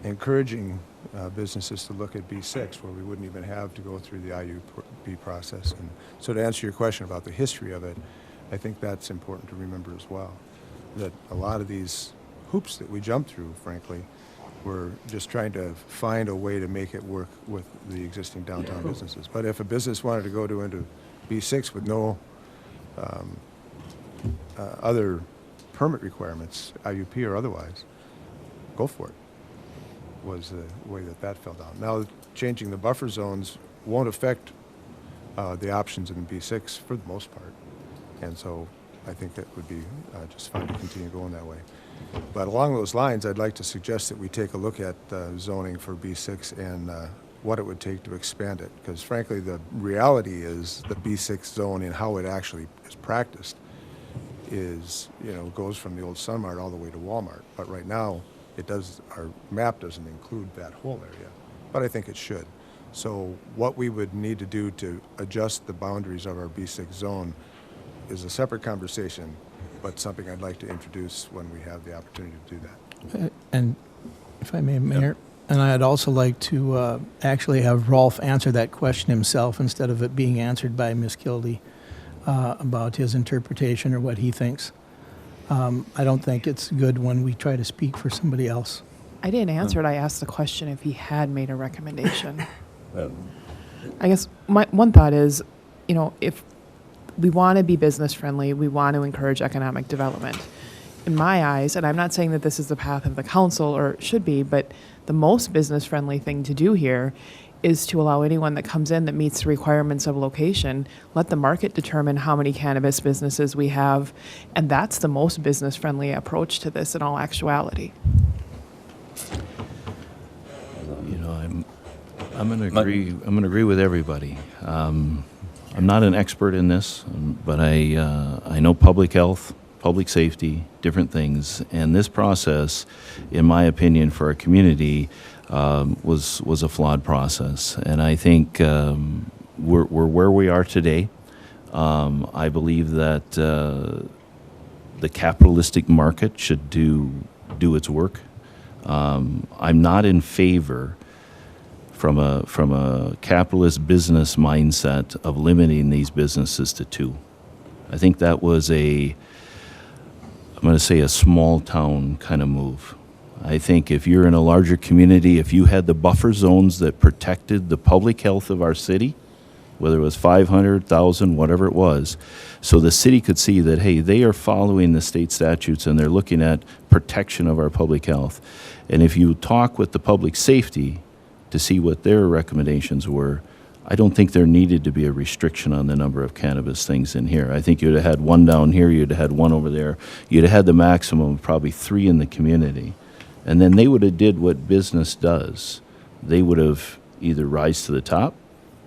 encouraging businesses to look at B6, where we wouldn't even have to go through the IUB process. And so to answer your question about the history of it, I think that's important to remember as well, that a lot of these hoops that we jumped through, frankly, were just trying to find a way to make it work with the existing downtown businesses. But if a business wanted to go into B6 with no other permit requirements, IUP or otherwise, go for it, was the way that fell down. Now, changing the buffer zones won't affect the options in B6 for the most part. And so I think that would be just fine to continue going that way. But along those lines, I'd like to suggest that we take a look at zoning for B6 and what it would take to expand it. Because frankly, the reality is the B6 zone and how it actually is practiced is, goes from the old Sunmart all the way to Walmart. But right now, our map doesn't include that whole area, but I think it should. So what we would need to do to adjust the boundaries of our B6 zone is a separate conversation, but something I'd like to introduce when we have the opportunity to do that. And if I may, Mayor, and I'd also like to actually have Rolf answer that question himself instead of it being answered by Ms. Kildee about his interpretation or what he thinks. I don't think it's good when we try to speak for somebody else. I didn't answer it. I asked the question if he had made a recommendation. Well, I guess my one thought is, if we want to be business friendly, we want to encourage economic development. In my eyes, and I'm not saying that this is the path of the council or it should be, but the most business friendly thing to do here is to allow anyone that comes in that meets the requirements of location, let the market determine how many cannabis businesses we have, and that's the most business friendly approach to this in all actuality. I'm going to agree. I'm going to agree with everybody. I'm not an expert in this, but I know public health, public safety, different things, and this process, in my opinion, for our community, was a flawed process. And I think we're where we are today. I believe that the capitalistic market should do its work. I'm not in favor, from a capitalist business mindset, of limiting these businesses to 2. I think that was I'm going to say a small town kind of move. I think if you're in a larger community, if you had the buffer zones that protected the public health of our city, whether it was 500,000, whatever it was, so the city could see that, hey, they are following the state statutes and they're looking at protection of our public health. And if you talk with the public safety to see what their recommendations were, I don't think there needed to be a restriction on the number of cannabis things in here. I think you'd have had 1 down here, you'd have had 1 over there, you'd have had the maximum of probably 3 in the community. And then they would have did what business does. They would have either rise to the top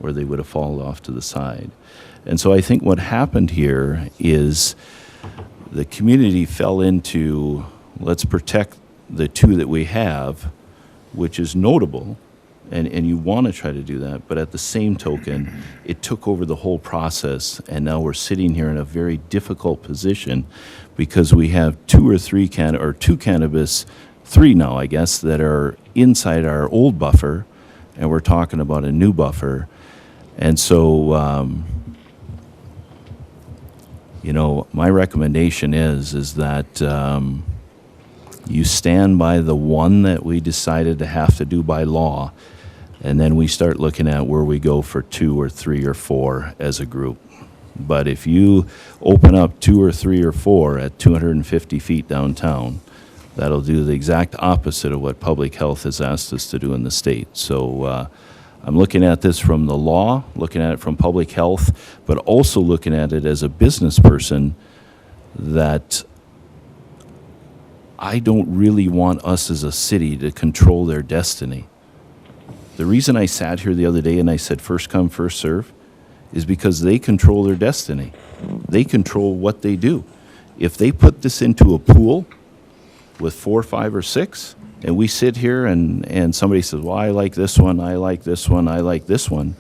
or they would have fallen off to the side. And so I think what happened here is the community fell into, let's protect the 2 that we have, which is notable, and you want to try to do that, but at the same token, it took over the whole process, and now we're sitting here in a very difficult position because we have 2 or 3 2 cannabis, 3 now, I guess, that are inside our old buffer, and we're talking about a new buffer. And so, my recommendation is that you stand by the 1 that we decided to have to do by law, and then we start looking at where we go for 2 or 3 or 4 as a group. But if you open up 2 or 3 or 4 at 250 feet downtown, that'll do the exact opposite of what public health has asked us to do in the state. So I'm looking at this from the law, looking at it from public health, but also looking at it as a business person, that I don't really want us as a city to control their destiny. The reason I sat here the other day and I said first come, first serve is because they control their destiny. They control what they do. If they put this into a pool with 4, 5, or 6, and we sit here and somebody says, well, I like this one, I like this one, I like this one,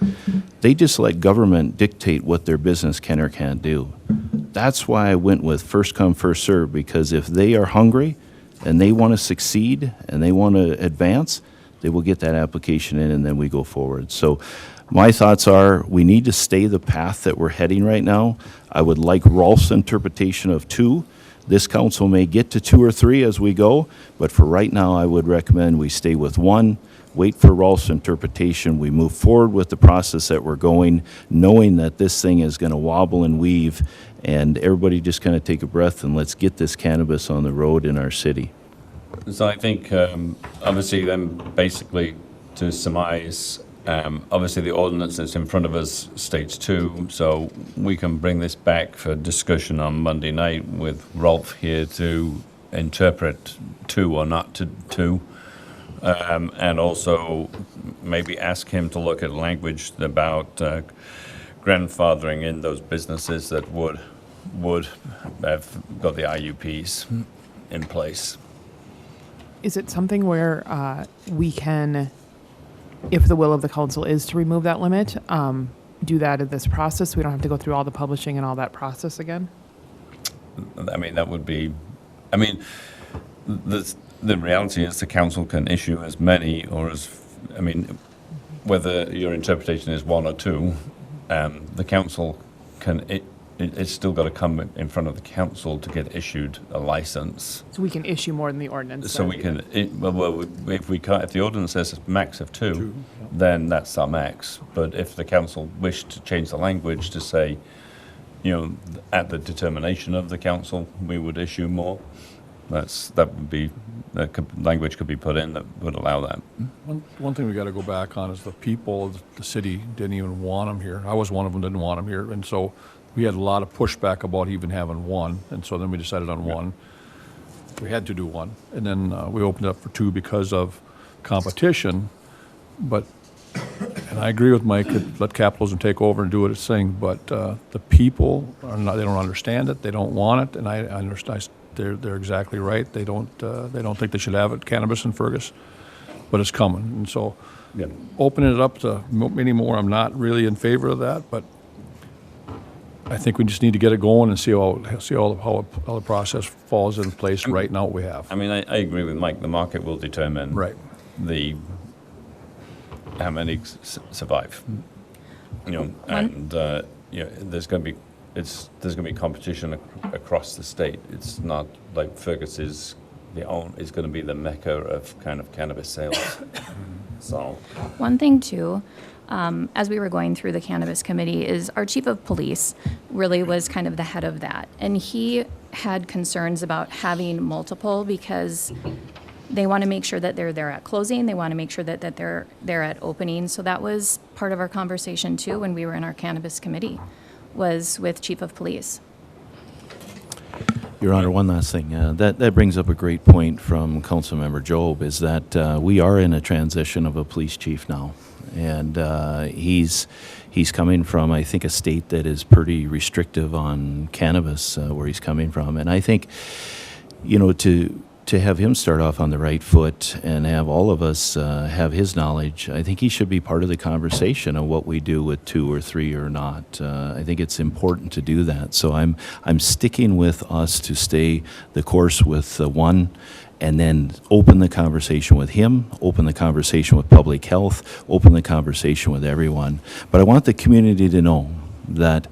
they just let government dictate what their business can or can't do. That's why I went with first come, first serve, because if they are hungry and they want to succeed and they want to advance, They will get that application in, and then we go forward. So my thoughts are we need to stay the path that we're heading right now. I would like Rolf's interpretation of 2. This council may get to 2 or 3 as we go, but for right now, I would recommend we stay with 1, wait for Rolf's interpretation, we move forward with the process that we're going, knowing that this thing is going to wobble and weave, and everybody just kind of take a breath and let's get this cannabis on the road in our city. So I think, obviously, then basically to surmise, obviously the ordinance that's in front of us states 2, so we can bring this back for discussion on Monday night with Rolf here to interpret 2 or not to 2, and also maybe ask him to look at language about grandfathering in those businesses that would have got the IUPs in place. Is it something where we can, if the will of the council is to remove that limit, do that in this process? We don't have to go through all the publishing and all that process again? I mean, that would be, I mean, the reality is the council can issue as many or as, I mean, whether your interpretation is 1 or 2, the council can, it's still got to come in front of the council to get issued a license. So we can issue more than the ordinance? So we can, well, if we can't, if the ordinance says a max of 2, then that's our max. But if the council wished to change the language to say, you know, at the determination of the council, we would issue more, that would be, language could be put in that would allow that. One thing we got to go back on is the people of the city didn't even want them here. I was one of them, didn't want them here, and so we had a lot of pushback about even having 1, and so then we decided on 1. We had to do 1, and then we opened it up for 2 because of competition. But, and I agree with Mike, let capitalism take over and do its thing, but the people are not, they don't understand it, they don't want it, and I understand. They're exactly right. They don't think they should have it, cannabis in Fergus, but it's coming. And so opening it up to many more, I'm not really in favor of that, but I think we just need to get it going and see how the process falls in place right now what we have. I mean, I agree with Mike. The market will determine how many survive. You know, and you know, there's going to be competition across the state. It's not like Fergus is going to be the mecca of kind of cannabis sales. So one thing too, as we were going through the cannabis committee, is our chief of police really was kind of the head of that, and he had concerns about having multiple because they want to make sure that they're there at closing. They want to make sure that they're there at opening. So that was part of our conversation too when we were in our cannabis committee, was with chief of police. Your Honor, one last thing. That brings up a great point from Councilmember Job, is that we are in a transition of a police chief now. And he's coming from, I think, a state that is pretty restrictive on cannabis, where he's coming from. And I think, you know, to have him start off on the right foot and have all of us have his knowledge, I think he should be part of the conversation of what we do with 2 or 3 or not. I think it's important to do that. So I'm sticking with us to stay the course with 1, and then open the conversation with him, open the conversation with public health, open the conversation with everyone. But I want the community to know that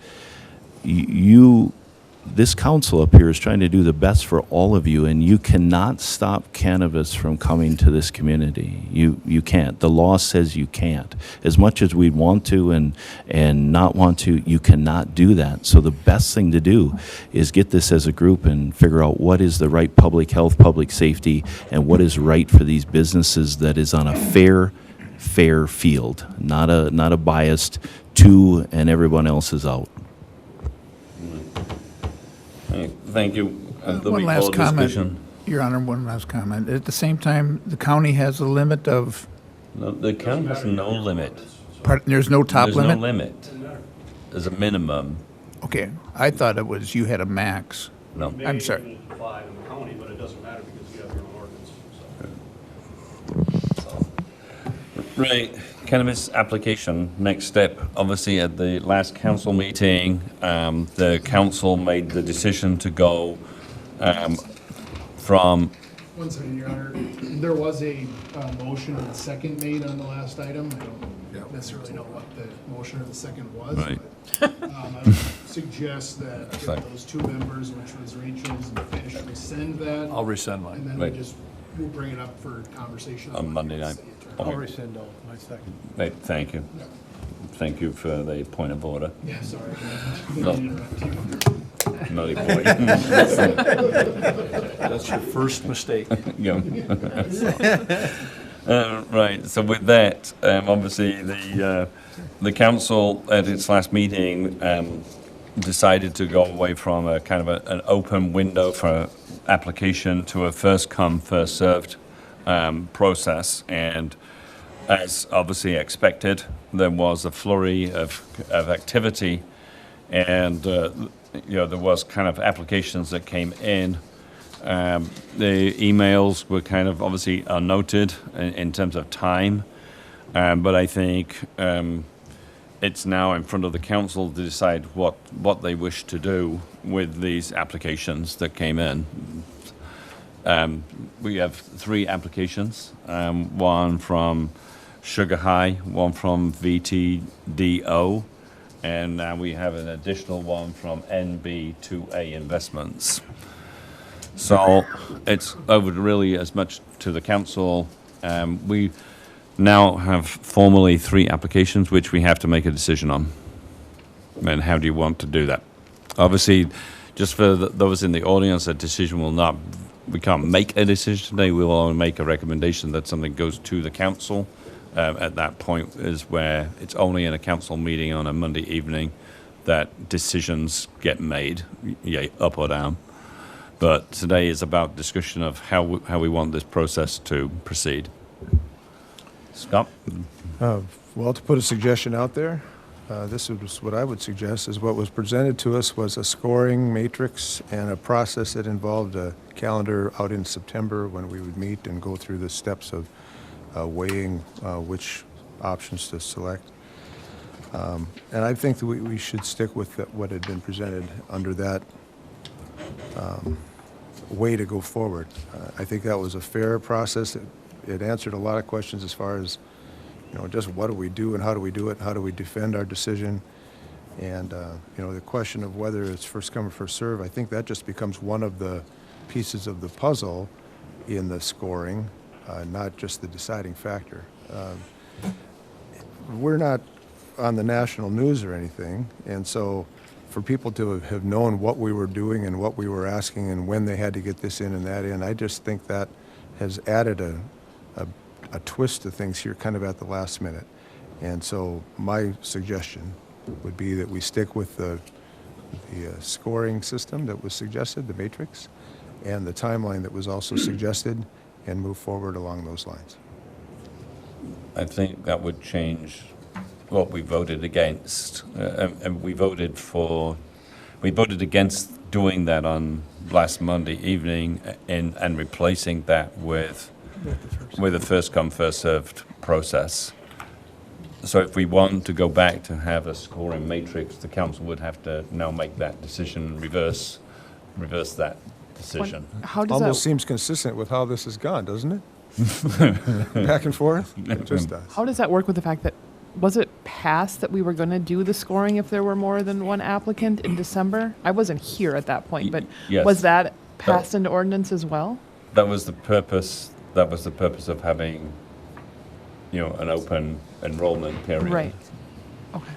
this council up here is trying to do the best for all of you, and you cannot stop cannabis from coming to this community. You can't. The law says you can't. As much as we'd want to and not want to, you cannot do that. So the best thing to do is get this as a group and figure out what is the right public health, public safety, and what is right for these businesses that is on a fair field, not a biased 2 and everyone else is out. Thank you. One last comment, Your Honor, one last comment. At the same time, the county has a limit of... No, the county has no limit. There's no top limit? There's no limit. There's a minimum. Okay. I thought it was you had a max. No. I'm sorry. 5 in the county, but it doesn't matter because you have your own ordinance. So. Right. Cannabis application, next step. Obviously, at the last council meeting, the council made the decision to go from One second, Your Honor. There was a motion and a second made on the last item. I don't necessarily know what the motion or the second was. Right. But, I would suggest that those two members, which was Rachel's and Fish, rescind that. I'll resend mine. And then Right. we'll bring it up for conversation On Monday night. I'll Okay. rescind all my second. Right, thank you. Yeah. Thank you for the point of order. Yeah, sorry. No. Didn't interrupt you. Naughty boy. That's your first mistake. Yeah. Right, so with that, obviously, the council at its last meeting decided to go away from a kind of an open window for application to a first come, first served process. And as obviously expected, there was a flurry of activity, and there was kind of applications that came in. The emails were kind of obviously noted in terms of time, but I think it's now in front of the council to decide what they wish to do with these applications that came in. We have 3 applications, one from Sugar High, one from VTDO, and now we have an additional one from NB2A Investments. So it's over really as much to the council. We now have formally 3 applications which we have to make a decision on. And how do you want to do that? Obviously, just for those in the audience, a decision will not, we can't make a decision today. We'll only make a recommendation that something goes to the council. At that point is where it's only in a council meeting on a Monday evening that decisions get made, up or down. But today is about discussion of how we want this process to proceed. Scott? Well, to put a suggestion out there, this is what I would suggest, is what was presented to us was a scoring matrix and a process that involved a calendar out in September when we would meet and go through the steps of weighing which options to select. And I think that we should stick with what had been presented under that way to go forward. I think that was a fair process. It answered a lot of questions as far as, just what do we do and how do we do it, how do we defend our decision, and the question of whether it's first come or first serve. I think that just becomes one of the pieces of the puzzle in the scoring, not just the deciding factor. We're not on the national news or anything, and so for people to have known what we were doing and what we were asking and when they had to get this in and that in, I just think that has added a twist to things here kind of at the last minute. And so my suggestion would be that we stick with the scoring system that was suggested, the matrix, and the timeline that was also suggested, and move forward along those lines. I think that would change what we voted against. And we voted against doing that on last Monday evening and replacing that with a first come, first served process. So if we want to go back to have a scoring matrix, the council would have to now make that decision, reverse that decision. How does Almost that, seems consistent with how this has gone, doesn't it? Back and forth? It just does. how does that work with the fact that, was it passed that we were going to do the scoring if there were more than one applicant in December? I wasn't here at that point, but Yes. was that passed into ordinance as well? That was the purpose. That was the purpose of having, an open enrollment period. Right. Okay.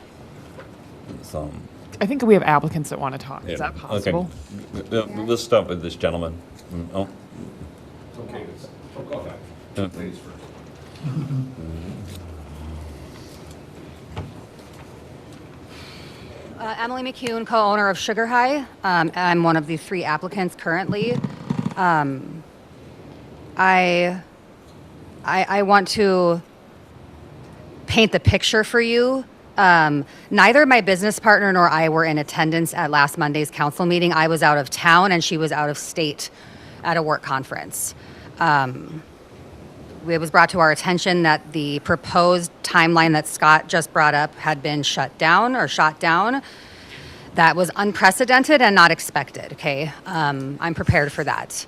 So, I think we have applicants that want to talk. yeah. Is that possible? Okay. We'll start with this gentleman. Oh. It's okay. Go ahead. Ladies first. Emily McCune, co-owner of Sugar High. I'm one of the 3 applicants currently. I want to paint the picture for you. Neither my business partner nor I were in attendance at last Monday's council meeting. I was out of town and she was out of state at a work conference. It was brought to our attention that the proposed timeline that Scott just brought up had been shut down. That was unprecedented and not expected, okay? I'm prepared for that.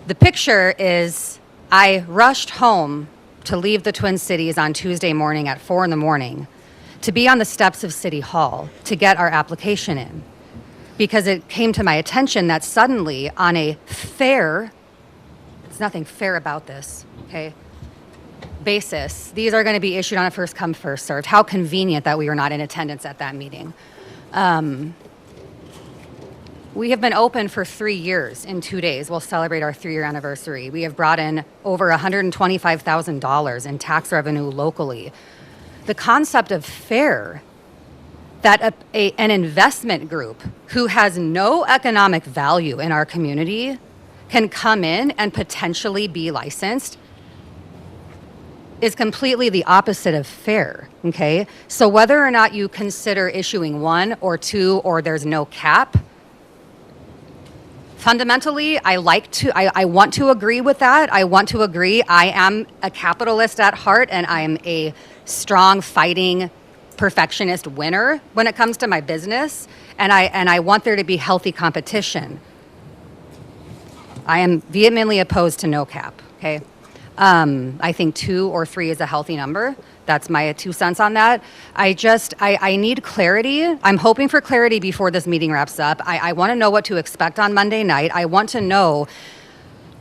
The picture is I rushed home to leave the Twin Cities on Tuesday morning at 4 in the morning to be on the steps of City Hall to get our application in, because it came to my attention that suddenly on a fair, there's nothing fair about this, okay, basis, these are going to be issued on a first come, first served. How convenient that we were not in attendance at that meeting. We have been open for 3 years in 2 days. We'll celebrate our 3-year anniversary. We have brought in over $125,000 in tax revenue locally. The concept of fair, that an investment group who has no economic value in our community can come in and potentially be licensed, is completely the opposite of fair, okay? So whether or not you consider issuing 1 or 2 or there's no cap, fundamentally, I want to agree with that. I want to agree. I am a capitalist at heart, and I am a strong, fighting, perfectionist winner when it comes to my business, and I want there to be healthy competition. I am vehemently opposed to no cap, okay? I think 2 or 3 is a healthy number. That's my 2 cents on that. I need clarity. I'm hoping for clarity before this meeting wraps up. I want to know what to expect on Monday night. I want to know,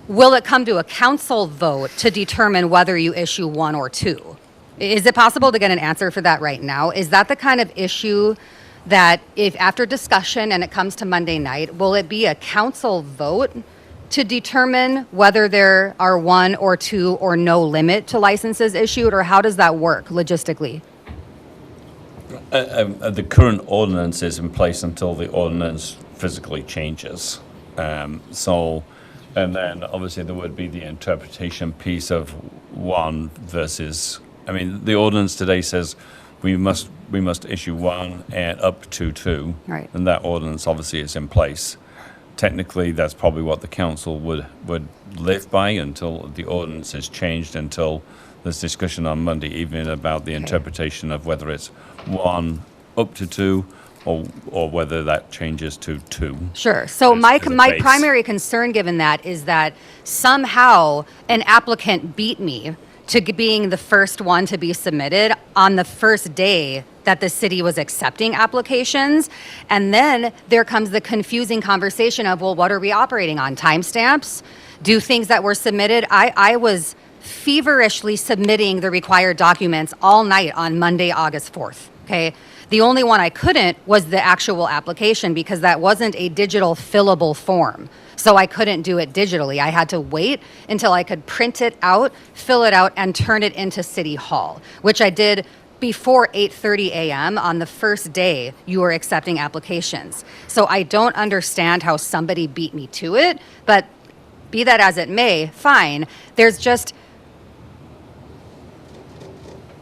will it come to a council vote to determine whether you issue 1 or 2? Is it possible to get an answer for that right now? Is that the kind of issue that if after discussion and it comes to Monday night, will it be a council vote to determine whether there are 1 or 2 or no limit to licenses issued, or how does that work logistically? The current ordinance is in place until the ordinance physically changes. And then obviously there would be the interpretation piece of 1 versus, I mean, the ordinance today says we must issue 1 and up to 2. Right. And that ordinance obviously is in place. Technically, that's probably what the council would live by until the ordinance is changed, until there's discussion on Monday evening about the interpretation of whether it's 1 up to 2 or whether that changes to 2. Sure. So as my a base. primary concern given that is that somehow an applicant beat me to being the first one to be submitted on the first day that the city was accepting applications. And then there comes the confusing conversation of, well, what are we operating on? Timestamps? Do things that were submitted? I was feverishly submitting the required documents all night on Monday, August 4th, okay? The only one I couldn't was the actual application, because that wasn't a digital fillable form. So I couldn't do it digitally. I had to wait until I could print it out, fill it out, and turn it into City Hall, which I did before 8:30 a.m. on the first day you were accepting applications. So I don't understand how somebody beat me to it, but be that as it may, fine. There's just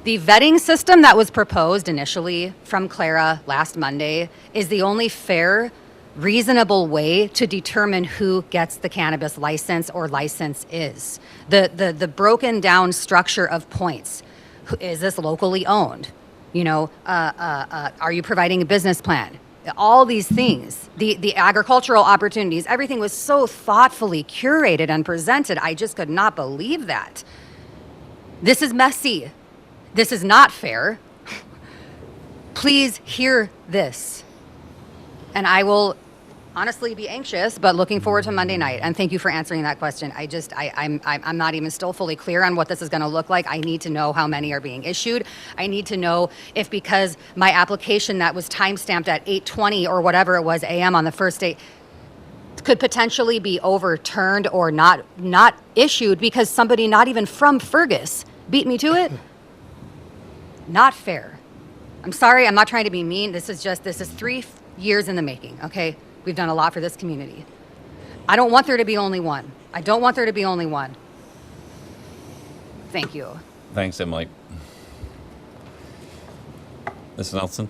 the vetting system that was proposed initially from Clara last Monday is the only fair, reasonable way to determine who gets the cannabis license or license is. The broken down structure of points. Is this locally owned? You know, are you providing a business plan? All these things, the agricultural opportunities, everything was so thoughtfully curated and presented. I just could not believe that. This is messy. This is not fair. Please hear this. And I will honestly be anxious, but looking forward to Monday night. And thank you for answering that question. I'm not even still fully clear on what this is going to look like. I need to know how many are being issued. I need to know if, because my application that was timestamped at 8:20 or whatever it was a.m. on the first day could potentially be overturned or not issued because somebody not even from Fergus beat me to it. Not fair. I'm sorry, I'm not trying to be mean. This is 3 years in the making, okay? We've done a lot for this community. I don't want there to be only 1. I don't want there to be only 1. Thank you. Thanks, Emily. Mr. Nelson?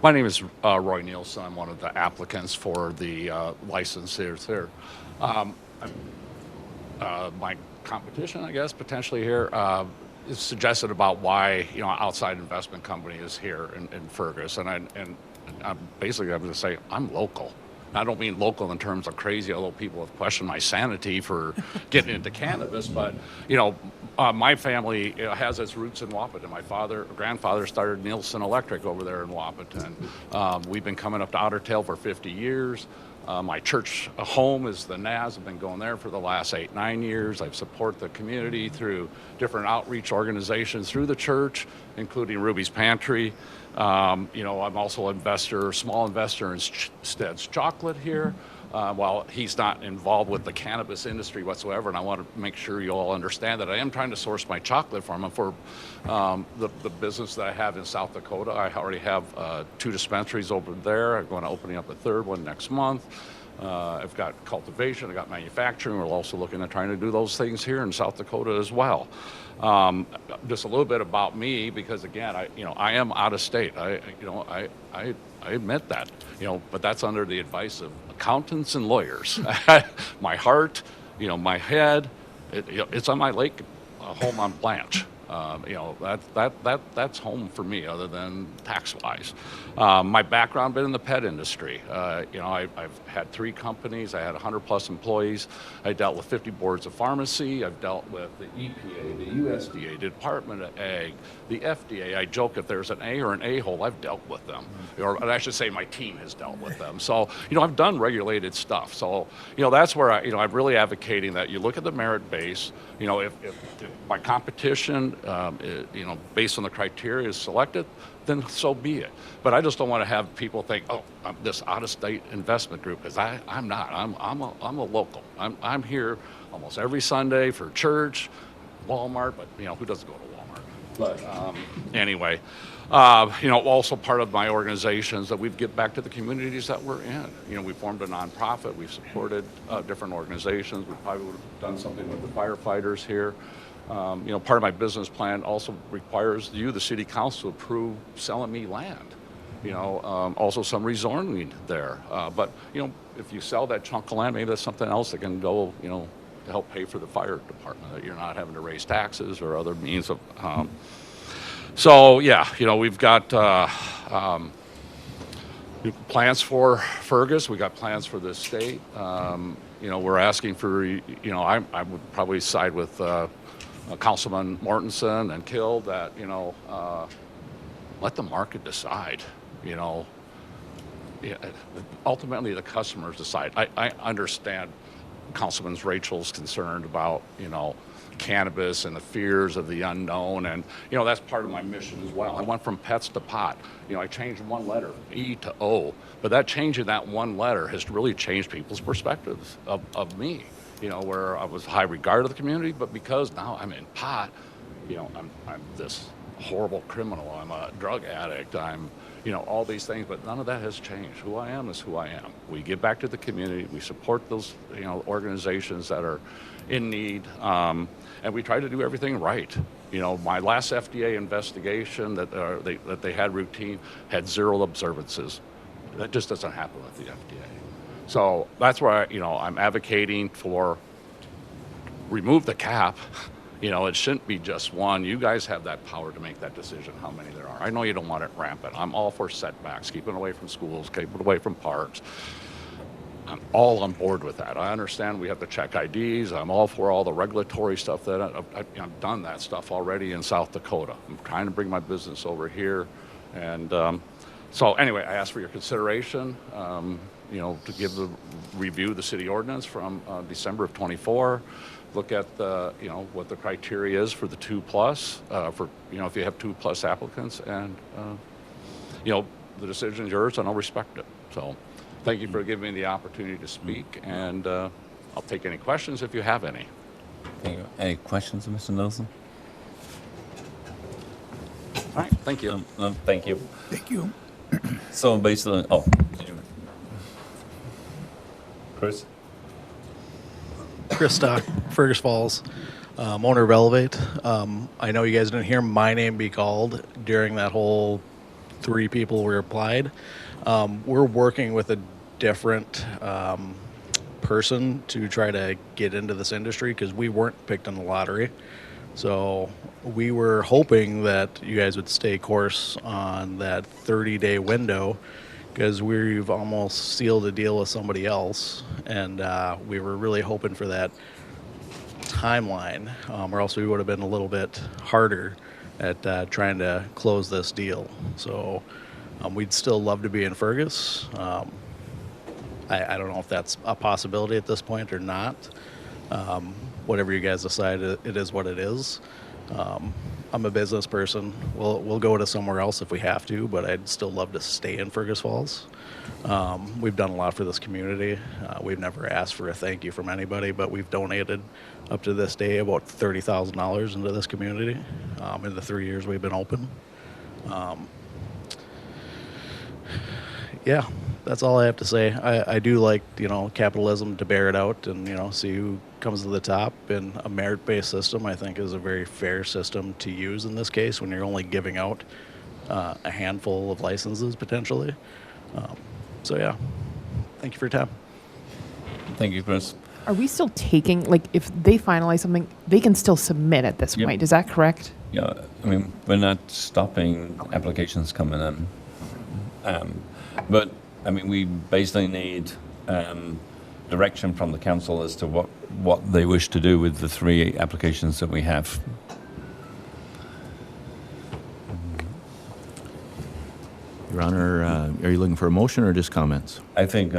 My name is Roy Nielsen. I'm one of the applicants for the licenses here. My competition, I guess, potentially here, suggested about why, you know, outside investment company is here in Fergus, and I'm basically I'm going to say I'm local. I don't mean local in terms of crazy, although people have questioned my sanity for getting into cannabis. But, you know, my family has its roots in Wapaton. My grandfather started Nielsen Electric over there in Wapaton. We've been coming up to Otter Tail for 50 years. My church home is the NAS. I've been going there for the last 8-9 years. I've supported the community through different outreach organizations through the church, including Ruby's Pantry. You know, I'm also small investor in Stead's Chocolate here. While he's not involved with the cannabis industry whatsoever, and I want to make sure you all understand that I am trying to source my chocolate from him for the business that I have in South Dakota. I already have 2 dispensaries over there. I'm going to opening up a 3rd one next month. I've got cultivation, I've got manufacturing. We're also looking at trying to do those things here in South Dakota as well. Just a little bit about me, because again, I am out of state. I admit that, but that's under the advice of accountants and lawyers. My heart, my head, it's on my lake home on Blanche. That's home for me, other than tax-wise. My background been in the pet industry. I've had 3 companies. I had 100+ employees. I dealt with 50 boards of pharmacy. I've dealt with the EPA, the USDA, the Department of Ag, the FDA. I joke if there's an A or an A-hole, I've dealt with them. Or I should say my team has dealt with them. So, I've done regulated stuff. So, that's where I'm really advocating that you look at the merit base. If my competition, based on the criteria is selected, then so be it. But I just don't want to have people think, oh, I'm this out-of-state investment group, because I'm not. I'm a local. I'm here almost every Sunday for church, Walmart, but who doesn't go to Walmart? But anyway, also part of my organization is that we give back to the communities that we're in. We formed a nonprofit. We've supported different organizations. We probably would have done something with the firefighters here. Part of my business plan also requires you, the city council, to approve selling me land. Also some rezoning there. But if you sell that chunk of land, maybe that's something else that can go, to help pay for the fire department, that you're not having to raise taxes or other means of. So yeah, we've got plans for Fergus. We got plans for this state. We're asking for, I would probably side with Councilman Mortensen and Kill that, let the market decide. Ultimately the customers decide. I understand Councilman Rachel's concerned about, cannabis and the fears of the unknown, and that's part of my mission as well. I went from pets to pot. I changed one letter, E to O, but that change in that one letter has really changed people's perspectives of me. Where I was high regard of the community, but because now I'm in pot, I'm this horrible criminal. I'm a drug addict. I'm all these things, but none of that has changed. Who I am is who I am. We give back to the community. We support those organizations that are in need, and we try to do everything right. My last FDA investigation that they had routine had 0 observances. That just doesn't happen with the FDA. So that's why I'm advocating for remove the cap. It shouldn't be just one. You guys have that power to make that decision, how many there are. I know you don't want it rampant. I'm all for setbacks, keeping away from schools, keeping away from parks. I'm all on board with that. I understand we have to check IDs. I'm all for all the regulatory stuff that I've done that stuff already in South Dakota. I'm trying to bring my business over here. And so anyway, I ask for your consideration, to review the city ordinance from December of 24. Look at the, what the criteria is for the 2+, for, if you have 2+ applicants, and, the decision is yours, and I'll respect it. So thank you for giving me the opportunity to speak, and I'll take any questions if you have any. Any questions of Mr. Nelson? All right, thank you. Thank you. Thank you. So basically, Chris? Chris Stock, Fergus Falls, owner of Elevate. I know you guys didn't hear my name be called during that whole 3 people were applied. We're working with a different person to try to get into this industry because we weren't picked in the lottery. So we were hoping that you guys would stay course on that 30-day window, because we've almost sealed a deal with somebody else, and we were really hoping for that timeline, or else we would have been a little bit harder at trying to close this deal. So we'd still love to be in Fergus. I don't know if that's a possibility at this point or not. Whatever you guys decide, it is what it is. I'm a business person. We'll go to somewhere else if we have to, but I'd still love to stay in Fergus Falls. We've done a lot for this community. We've never asked for a thank you from anybody, but we've donated up to this day about $30,000 into this community in the 3 years we've been open. Yeah, that's all I have to say. I do like, capitalism, to bear it out and, see who comes to the top. And a merit-based system, I think, is a very fair system to use in this case when you're only giving out a handful of licenses potentially. So yeah, thank you for your time. Thank you, Chris. Are we still taking, if they finalize something, they can still submit at this point? Is that correct? Yeah, I mean, we're not stopping applications coming in. But, I mean, we basically need direction from the council as to what they wish to do with the 3 applications that we have. Your Honor, are you looking for a motion or just comments? I think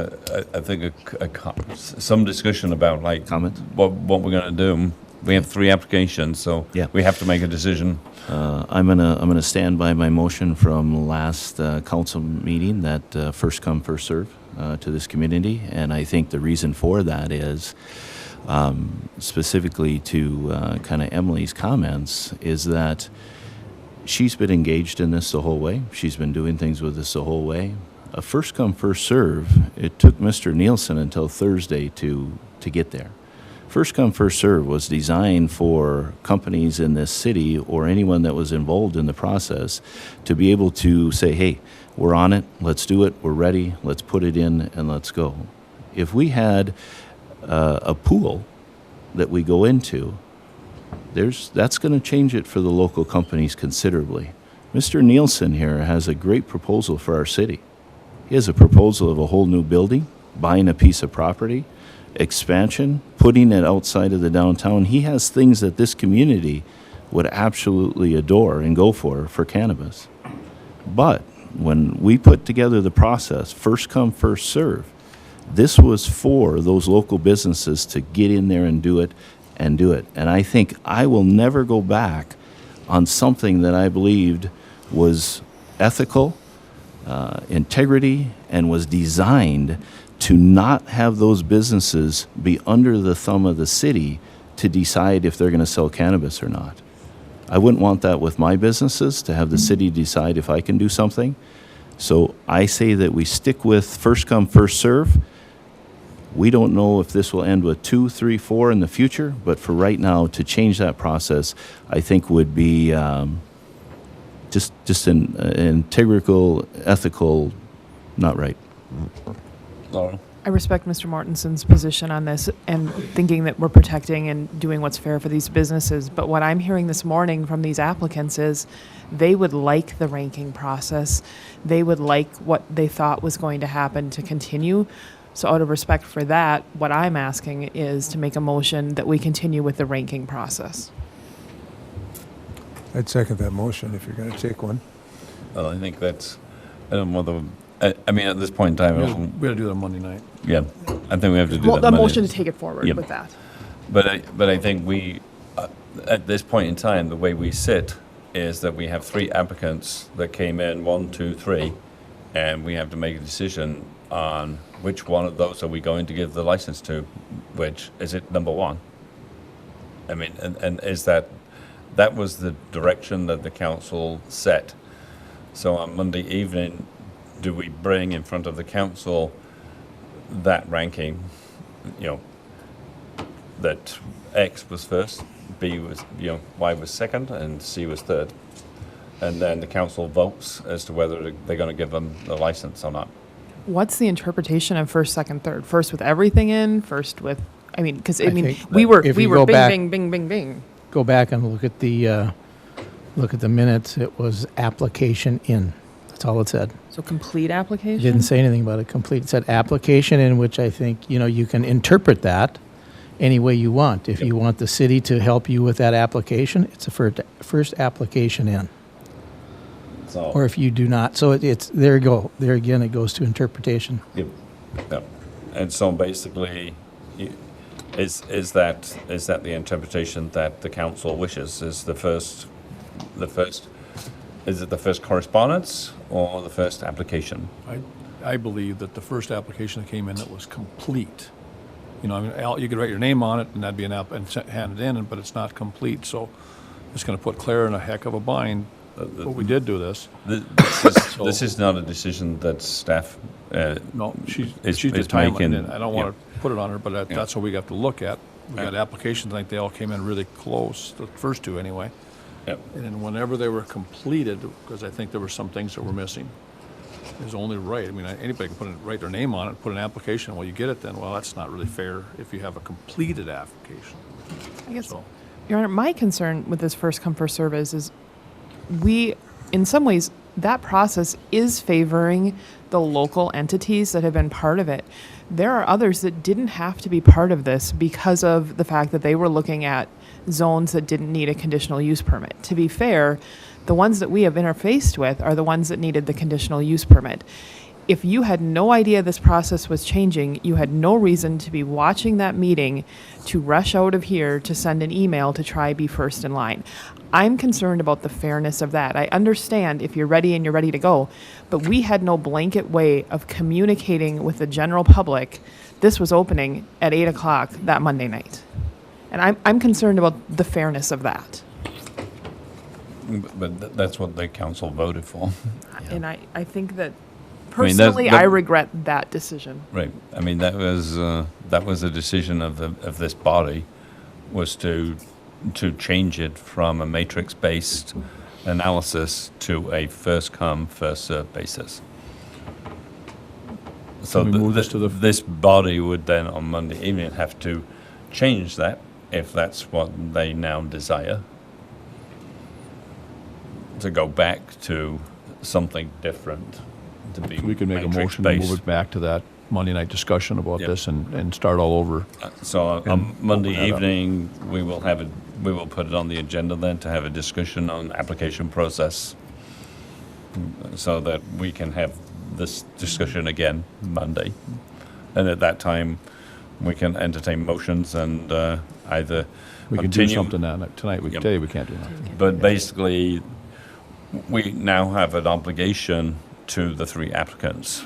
some discussion about comments. What we're going to do. We have 3 applications, so we have to make a decision. I'm gonna stand by my motion from last council meeting that first come, first serve to this community, and I think the reason for that is specifically to kind of Emily's comments is that she's been engaged in this the whole way. She's been doing things with this the whole way. A first come, first serve. It took Mr. Nielsen until Thursday to get there. First come, first serve was designed for companies in this city or anyone that was involved in the process to be able to say, hey, we're on it, let's do it, we're ready, let's put it in and let's go. If we had a pool that we go into, that's going to change it for the local companies considerably. Mr. Nielsen here has a great proposal for our city. He has a proposal of a whole new building, buying a piece of property, expansion, putting it outside of the downtown. He has things that this community would absolutely adore and go for cannabis. But when we put together the process, first come, first serve, this was for those local businesses to get in there and do it. And I think I will never go back on something that I believed was ethical, integrity, and was designed to not have those businesses be under the thumb of the city to decide if they're going to sell cannabis or not. I wouldn't want that with my businesses, to have the city decide if I can do something. So I say that we stick with first come, first serve. We don't know if this will end with 2, 3, 4 in the future, but for right now, to change that process, I think would be just an integral, ethical, not right. Laura? I respect Mr. Mortenson's position on this and thinking that we're protecting and doing what's fair for these businesses. But what I'm hearing this morning from these applicants is they would like the ranking process. They would like what they thought was going to happen to continue. So out of respect for that, what I'm asking is to make a motion that we continue with the ranking process. I'd second that motion if you're going to take one. Well, I think that's, I don't know whether, I mean, at this point in time, We got to do that Monday night. yeah, I think we have to do Well, that. the Monday. motion to take it forward Yeah. with that. But I think we, at this point in time, the way we sit is that we have 3 applicants that came in, 1, 2, 3, and we have to make a decision on which one of those are we going to give the license to. Which is it, number 1? I mean, and is that was the direction that the council set. So on Monday evening, do we bring in front of the council that ranking, that X was first, B was, Y was second, and C was third. And then the council votes as to whether they're going to give them the license or not. What's the interpretation of first, second, third? First with everything in, first with, because I think we were if bing, you go bing, back- bing, bing, bing, bing. Go back and look at the look at the minutes, it was application in. That's all it said. So complete It application? didn't say anything about a complete. It said application in, which I think, you can interpret that any way you want. If you want the city to help you with that application, it's a first application in. So, Or if you do not, so it's, there you go. There again, it goes to interpretation. yep. And so basically, is that the interpretation that the council wishes? Is is it the first correspondence or the first application? I believe that the first application that came in, it was complete. You could write your name on it, and that'd be an app, and hand it in, but it's not complete, so it's gonna put Claire in a heck of a bind. But we did do this. This is not a decision that staff No, she's is the timeline, making. and I don't want to put it on her, but that's what we have to look at. We got Yeah. applications, I think they all came in really close, the first two anyway. Yep. And then whenever they were completed, because I think there were some things that were missing, is only right. I mean, anybody can write their name on it, put an application, well, you get it then. Well, that's not really fair if you have a completed application. I guess, So- Your Honor, my concern with this first come, first serve is in some ways, that process is favoring the local entities that have been part of it. There are others that didn't have to be part of this because of the fact that they were looking at zones that didn't need a conditional use permit. To be fair, the ones that we have interfaced with are the ones that needed the conditional use permit. If you had no idea this process was changing, you had no reason to be watching that meeting to rush out of here to send an email to try be first in line. I'm concerned about the fairness of that. I understand if you're ready and you're ready to go, but we had no blanket way of communicating with the general public this was opening at 8 o'clock that Monday night. And I'm concerned about the fairness of that. But that's what the council voted for. And I think that I mean, that's- personally, that- I regret that decision. Right. I mean, that was a decision of this body, was to change it from a matrix-based analysis to a first come, first served basis. So Can we move this to this body would then on Monday evening have to change that if that's what they now desire, to go back to something different, to be We could make a motion to move it back to that Monday night discussion about this and start all over. So on And Monday open that up. evening, we will put it on the agenda then to have a discussion on application process, so that we can have this discussion again Monday. And at that time, we can entertain motions and either We can do something tonight. Yep. Today we can't do nothing. But basically, we now have an obligation to the three applicants.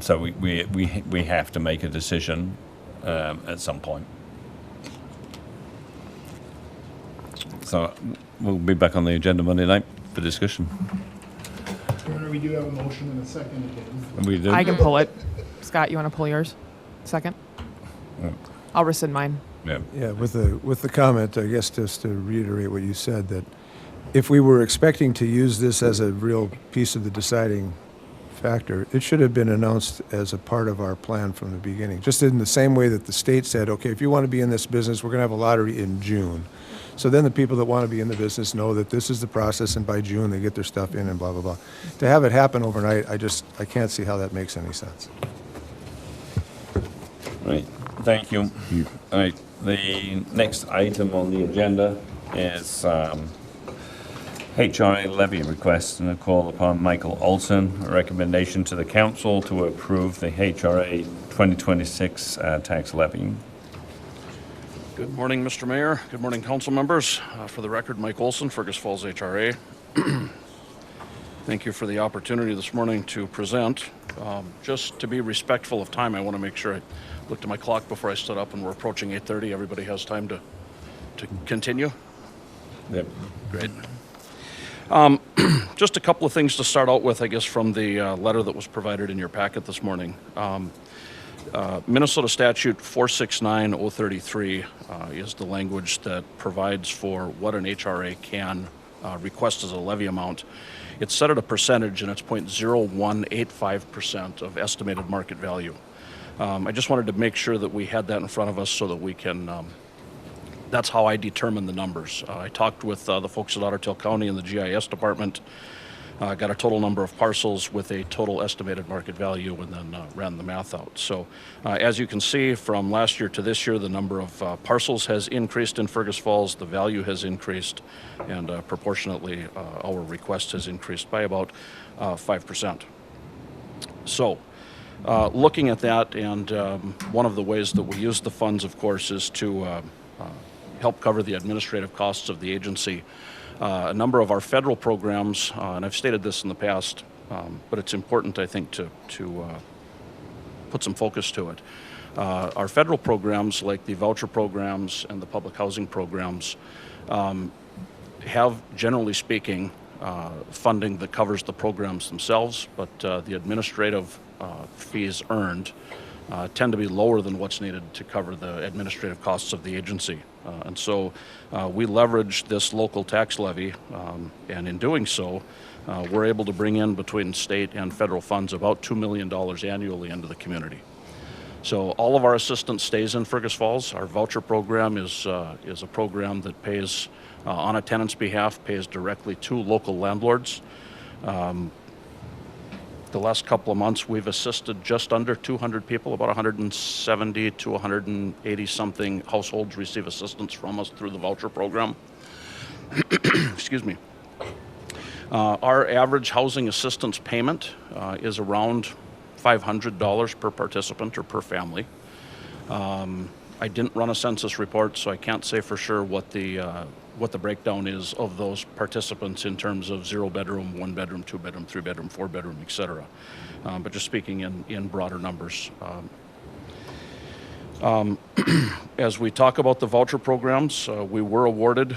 So we have to make a decision at some point. So we'll be back on the agenda Monday night for discussion. Your Honor, we do have a motion and a second again. We do? I can pull it. Scott, you want to pull yours? Second? Yeah. I'll rescind mine. Yeah. Yeah, with the comment, I guess just to reiterate what you said, that if we were expecting to use this as a real piece of the deciding factor, it should have been announced as a part of our plan from the beginning. Just in the same way that the state said, okay, if you want to be in this business, we're going to have a lottery in June. So then the people that want to be in the business know that this is the process, and by June they get their stuff in and blah, blah, blah. To have it happen overnight, I can't see how that makes any sense. Right, thank you. All right, the next item on the agenda is HRA levy request, and a call upon Michael Olson, a recommendation to the council to approve the HRA 2026 tax levy. Good morning, Mr. Mayor. Good morning, council members. For the record, Mike Olson, Fergus Falls HRA. Thank you for the opportunity this morning to present. Just to be respectful of time, I want to make sure I looked at my clock before I stood up, and we're approaching 8:30. Everybody has time to continue? Yep. Great. Just a couple of things to start out with, I guess, from the letter that was provided in your packet this morning. Minnesota Statute 469033 is the language that provides for what an HRA can request as a levy amount. It's set at a percentage, and it's 0.0185% of estimated market value. I just wanted to make sure that we had that in front of us so that we can that's how I determine the numbers. I talked with the folks at Otter Tail County and the GIS department, got a total number of parcels with a total estimated market value, and then ran the math out. So as you can see, from last year to this year, the number of parcels has increased in Fergus Falls, the value has increased, and proportionately our request has increased by about 5%. So looking at that, and one of the ways that we use the funds, of course, is to help cover the administrative costs of the agency. A number of our federal programs, and I've stated this in the past, but it's important, I think, to put some focus to it. Our federal programs, like the voucher programs and the public housing programs, have, generally speaking, funding that covers the programs themselves, but the administrative fees earned tend to be lower than what's needed to cover the administrative costs of the agency. And so we leverage this local tax levy, and in doing so, we're able to bring in between state and federal funds about $2 million annually into the community. So all of our assistance stays in Fergus Falls. Our voucher program is a program that pays, on a tenant's behalf, pays directly to local landlords. The last couple of months, we've assisted just under 200 people, about 170 to 180 something households receive assistance from us through the voucher program. Excuse me. Our average housing assistance payment is around $500 per participant or per family. I didn't run a census report, so I can't say for sure what the breakdown is of those participants in terms of 0 bedroom, 1 bedroom, 2 bedroom, 3 bedroom, 4 bedroom, etc. But just speaking in broader numbers. As we talk about the voucher programs, we were awarded,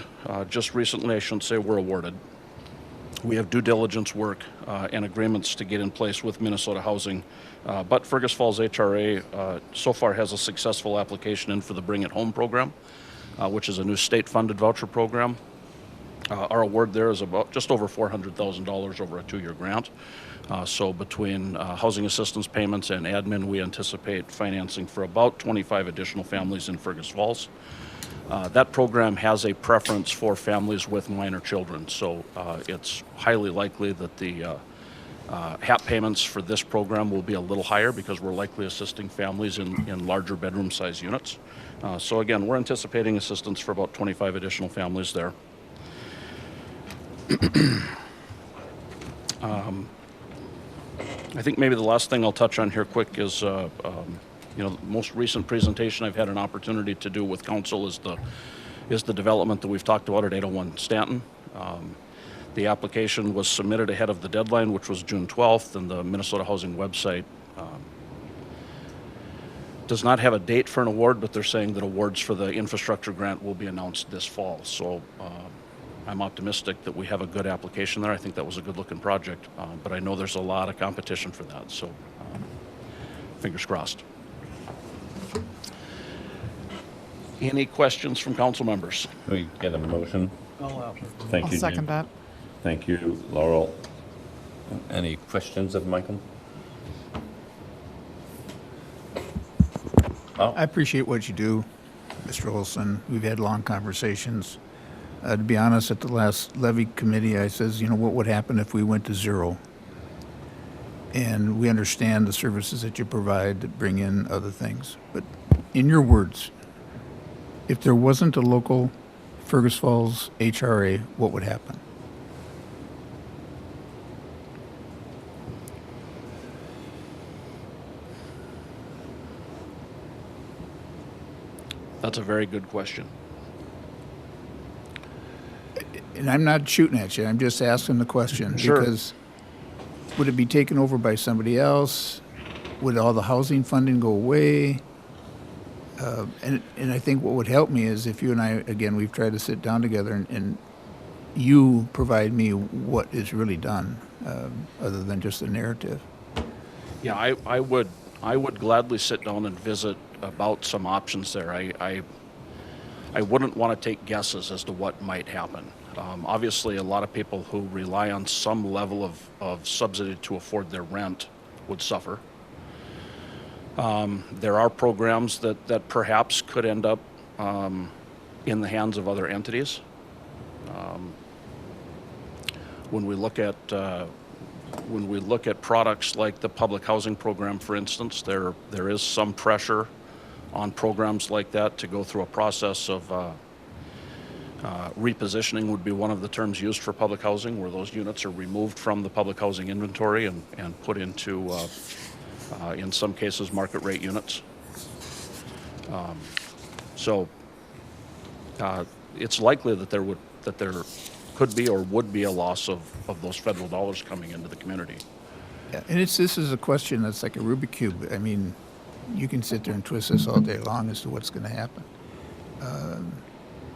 just recently, I shouldn't say we're awarded, we have due diligence work and agreements to get in place with Minnesota Housing. But Fergus Falls HRA so far has a successful application in for the Bring It Home program, which is a new state-funded voucher program. Our award there is about just over $400,000 over a 2-year grant. So between housing assistance payments and admin, we anticipate financing for about 25 additional families in Fergus Falls. That program has a preference for families with minor children, so it's highly likely that the HAP payments for this program will be a little higher because we're likely assisting families in larger bedroom size units. So again, we're anticipating assistance for about 25 additional families there. I think maybe the last thing I'll touch on here quick is, the most recent presentation I've had an opportunity to do with council is the development that we've talked about at 801 Stanton. The application was submitted ahead of the deadline, which was June 12th, and the Minnesota Housing website does not have a date for an award, but they're saying that awards for the infrastructure grant will be announced this fall. So I'm optimistic that we have a good application there. I think that was a good-looking project, but I know there's a lot of competition for that, so fingers crossed. Any questions from council members? We get a motion. Thank I'll you, second Jim. that. Thank you, Laurel. Any questions of Michael? I appreciate what you do, Mr. Olson. We've had long conversations. To be honest, at the last levy committee, I says, what would happen if we went to 0? And we understand the services that you provide that bring in other things. But in your words, if there wasn't a local Fergus Falls HRA, what would happen? That's a very good question. And I'm not shooting at you. I'm just asking the question. Sure. Because would it be taken over by somebody else? Would all the housing funding go away? And I think what would help me is if you and I, again, we've tried to sit down together and you provide me what is really done, other than just the narrative. Yeah, I would gladly sit down and visit about some options there. I wouldn't want to take guesses as to what might happen. Obviously, a lot of people who rely on some level of subsidy to afford their rent would suffer. There are programs that perhaps could end up in the hands of other entities. When we look at products like the public housing program, for instance, there is some pressure on programs like that to go through a process of repositioning would be one of the terms used for public housing, where those units are removed from the public housing inventory and put into, in some cases, market rate units. So it's likely that there could be or would be a loss of those federal dollars coming into the community. Yeah, and this is a question that's like a Rubik's Cube. I mean, you can sit there and twist this all day long as to what's going to happen.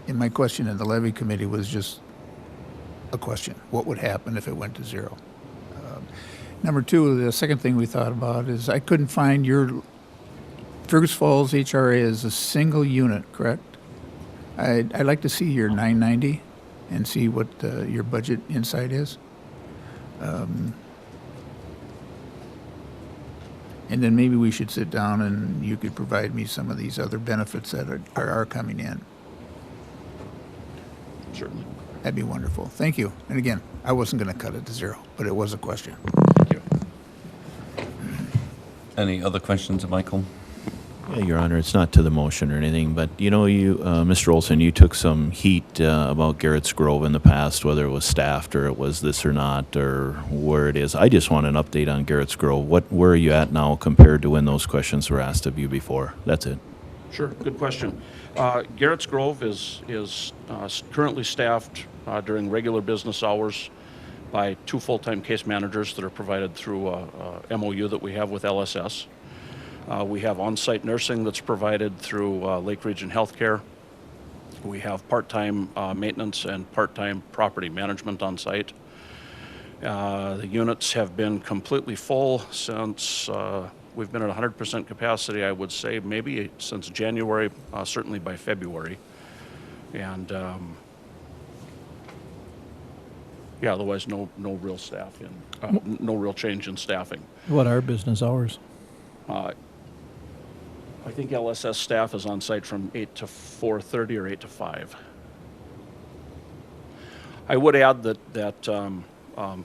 And my question in the levy committee was just a question. What would happen if it went to zero? Number two, the second thing we thought about is I couldn't find your Fergus Falls HRA as a single unit, correct? I'd like to see your 990 and see what your budget insight is. And then maybe we should sit down and you could provide me some of these other benefits that are coming in. Certainly. That'd be wonderful. Thank you. And again, I wasn't going to cut it to zero, but it was a question. Thank you. Any other questions of Michael? Yeah, Your Honor, it's not to the motion or anything, but you know, Mr. Olson, you took some heat about Garrett's Grove in the past, whether it was staffed or it was this or not, or where it is. I just want an update on Garrett's Grove. Where are you at now compared to when those questions were asked of you before? That's it. Sure, good question. Garrett's Grove is currently staffed during regular business hours by 2 full-time case managers that are provided through a MOU that we have with LSS. We have on-site nursing that's provided through Lake Region Healthcare. We have part-time maintenance and part-time property management on site. The units have been completely full since we've been at 100% capacity, I would say, maybe since January, certainly by February. And yeah, otherwise no real staff no real change in staffing. What are business hours? I think LSS staff is on site from 8 to 4:30 or 8 to 5. I would add that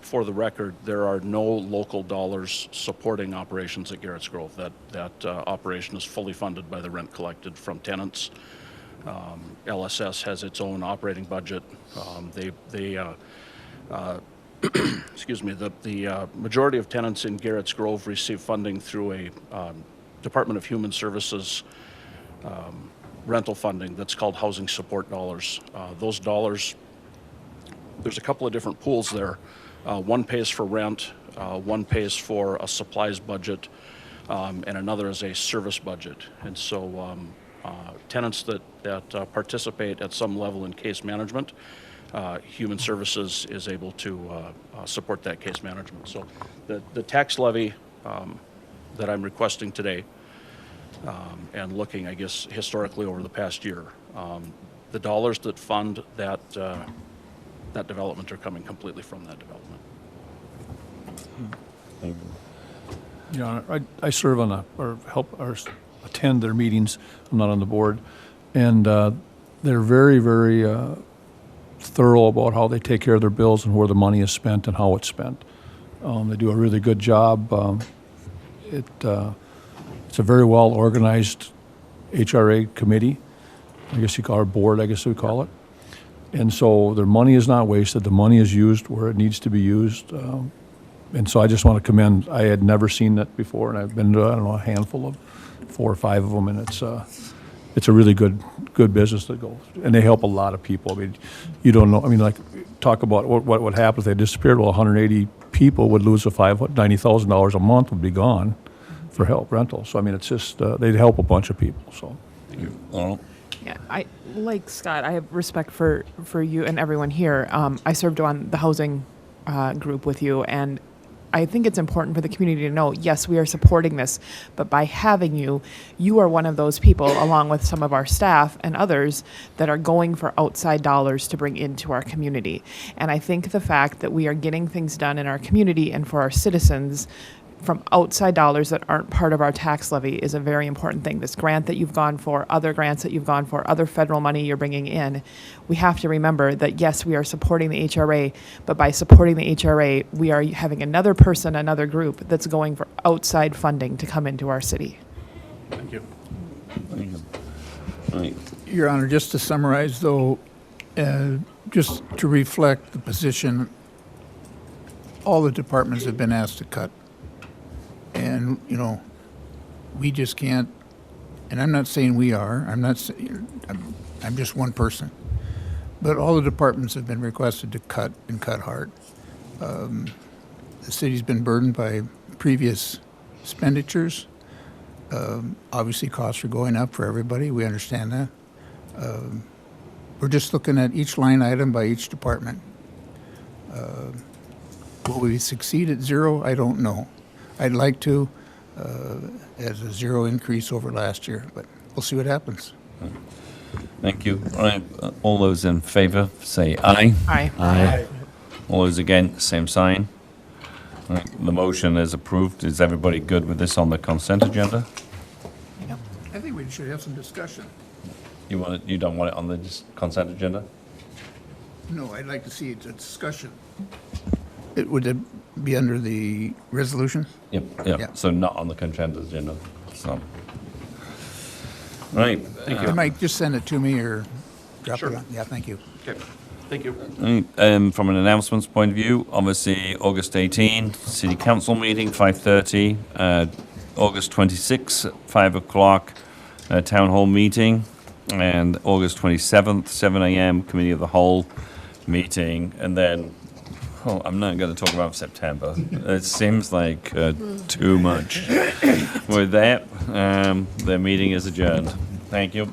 for the record, there are no local dollars supporting operations at Garrett's Grove. That operation is fully funded by the rent collected from tenants. LSS has its own operating budget. Excuse me, the majority of tenants in Garrett's Grove receive funding through a Department of Human Services rental funding that's called housing support dollars. Those dollars, there's a couple of different pools there. One pays for rent, one pays for a supplies budget, and another is a service budget. And so tenants that participate at some level in case management, Human Services is able to support that case management. So the tax levy that I'm requesting today, and looking, I guess, historically over the past year, the dollars that fund that development are coming completely from that development. Thank you. Yeah, I serve on or help or attend their meetings. I'm not on the board, and they're very, very thorough about how they take care of their bills and where the money is spent and how it's spent. They do a really good job. It's a very well organized HRA committee. I guess you call it board. I guess we call it. And so their money is not wasted. The money is used where it needs to be used. And so I just want to commend. I had never seen that before, and I've been to, I don't know, a handful of 4 or 5 of them, and it's a really good business that goes. And they help a lot of people. I mean, you don't know. I mean, like, talk about what would happen if they disappeared. Well, 180 people would lose $90,000 a month would be gone for help rental. So I mean, it's just they'd help a bunch of people. So. Thank you. Arnold? Yeah, I like Scott. I have respect for you and everyone here. I served on the housing group with you, and I think it's important for the community to know, yes, we are supporting this, but by having you, you are one of those people, along with some of our staff and others, that are going for outside dollars to bring into our community. And I think the fact that we are getting things done in our community and for our citizens from outside dollars that aren't part of our tax levy is a very important thing. This grant that you've gone for, other grants that you've gone for, other federal money you're bringing in, we have to remember that yes, we are supporting the HRA, but by supporting the HRA, we are having another person, another group that's going for outside funding to come into our city. Thank you. Right. Your Honor, just to summarize, though, just to reflect the position, all the departments have been asked to cut. And, you know, we just can't, and I'm not saying we are, I'm just one person. But all the departments have been requested to cut and cut hard. The city's been burdened by previous expenditures. Obviously, costs are going up for everybody. We understand that. We're just looking at each line item by each department. Will we succeed at zero? I don't know. I'd like to, as a zero increase over last year, but we'll see what happens. Thank you. All right, all those in favor, say aye. Aye. Aye. All those against, same sign. All right, the motion is approved. Is everybody good with this on the consent agenda? I think we should have some discussion. You don't want it on the consent agenda? No, I'd like to see a discussion. Would it be under the resolution? Yep, Yeah. so not on the consent agenda, so. Right. Thank you. Mike, just send it to me or drop Sure. it on. Yeah, thank you. Okay, thank you. From an announcements point of view, obviously, August 18, City Council meeting, 5:30. August 26, 5 o'clock, Town Hall meeting. And August 27th, 7 a.m., Committee of the Whole meeting. And then, I'm not going to talk about September. It seems like too much. With that, the meeting is adjourned. Thank you.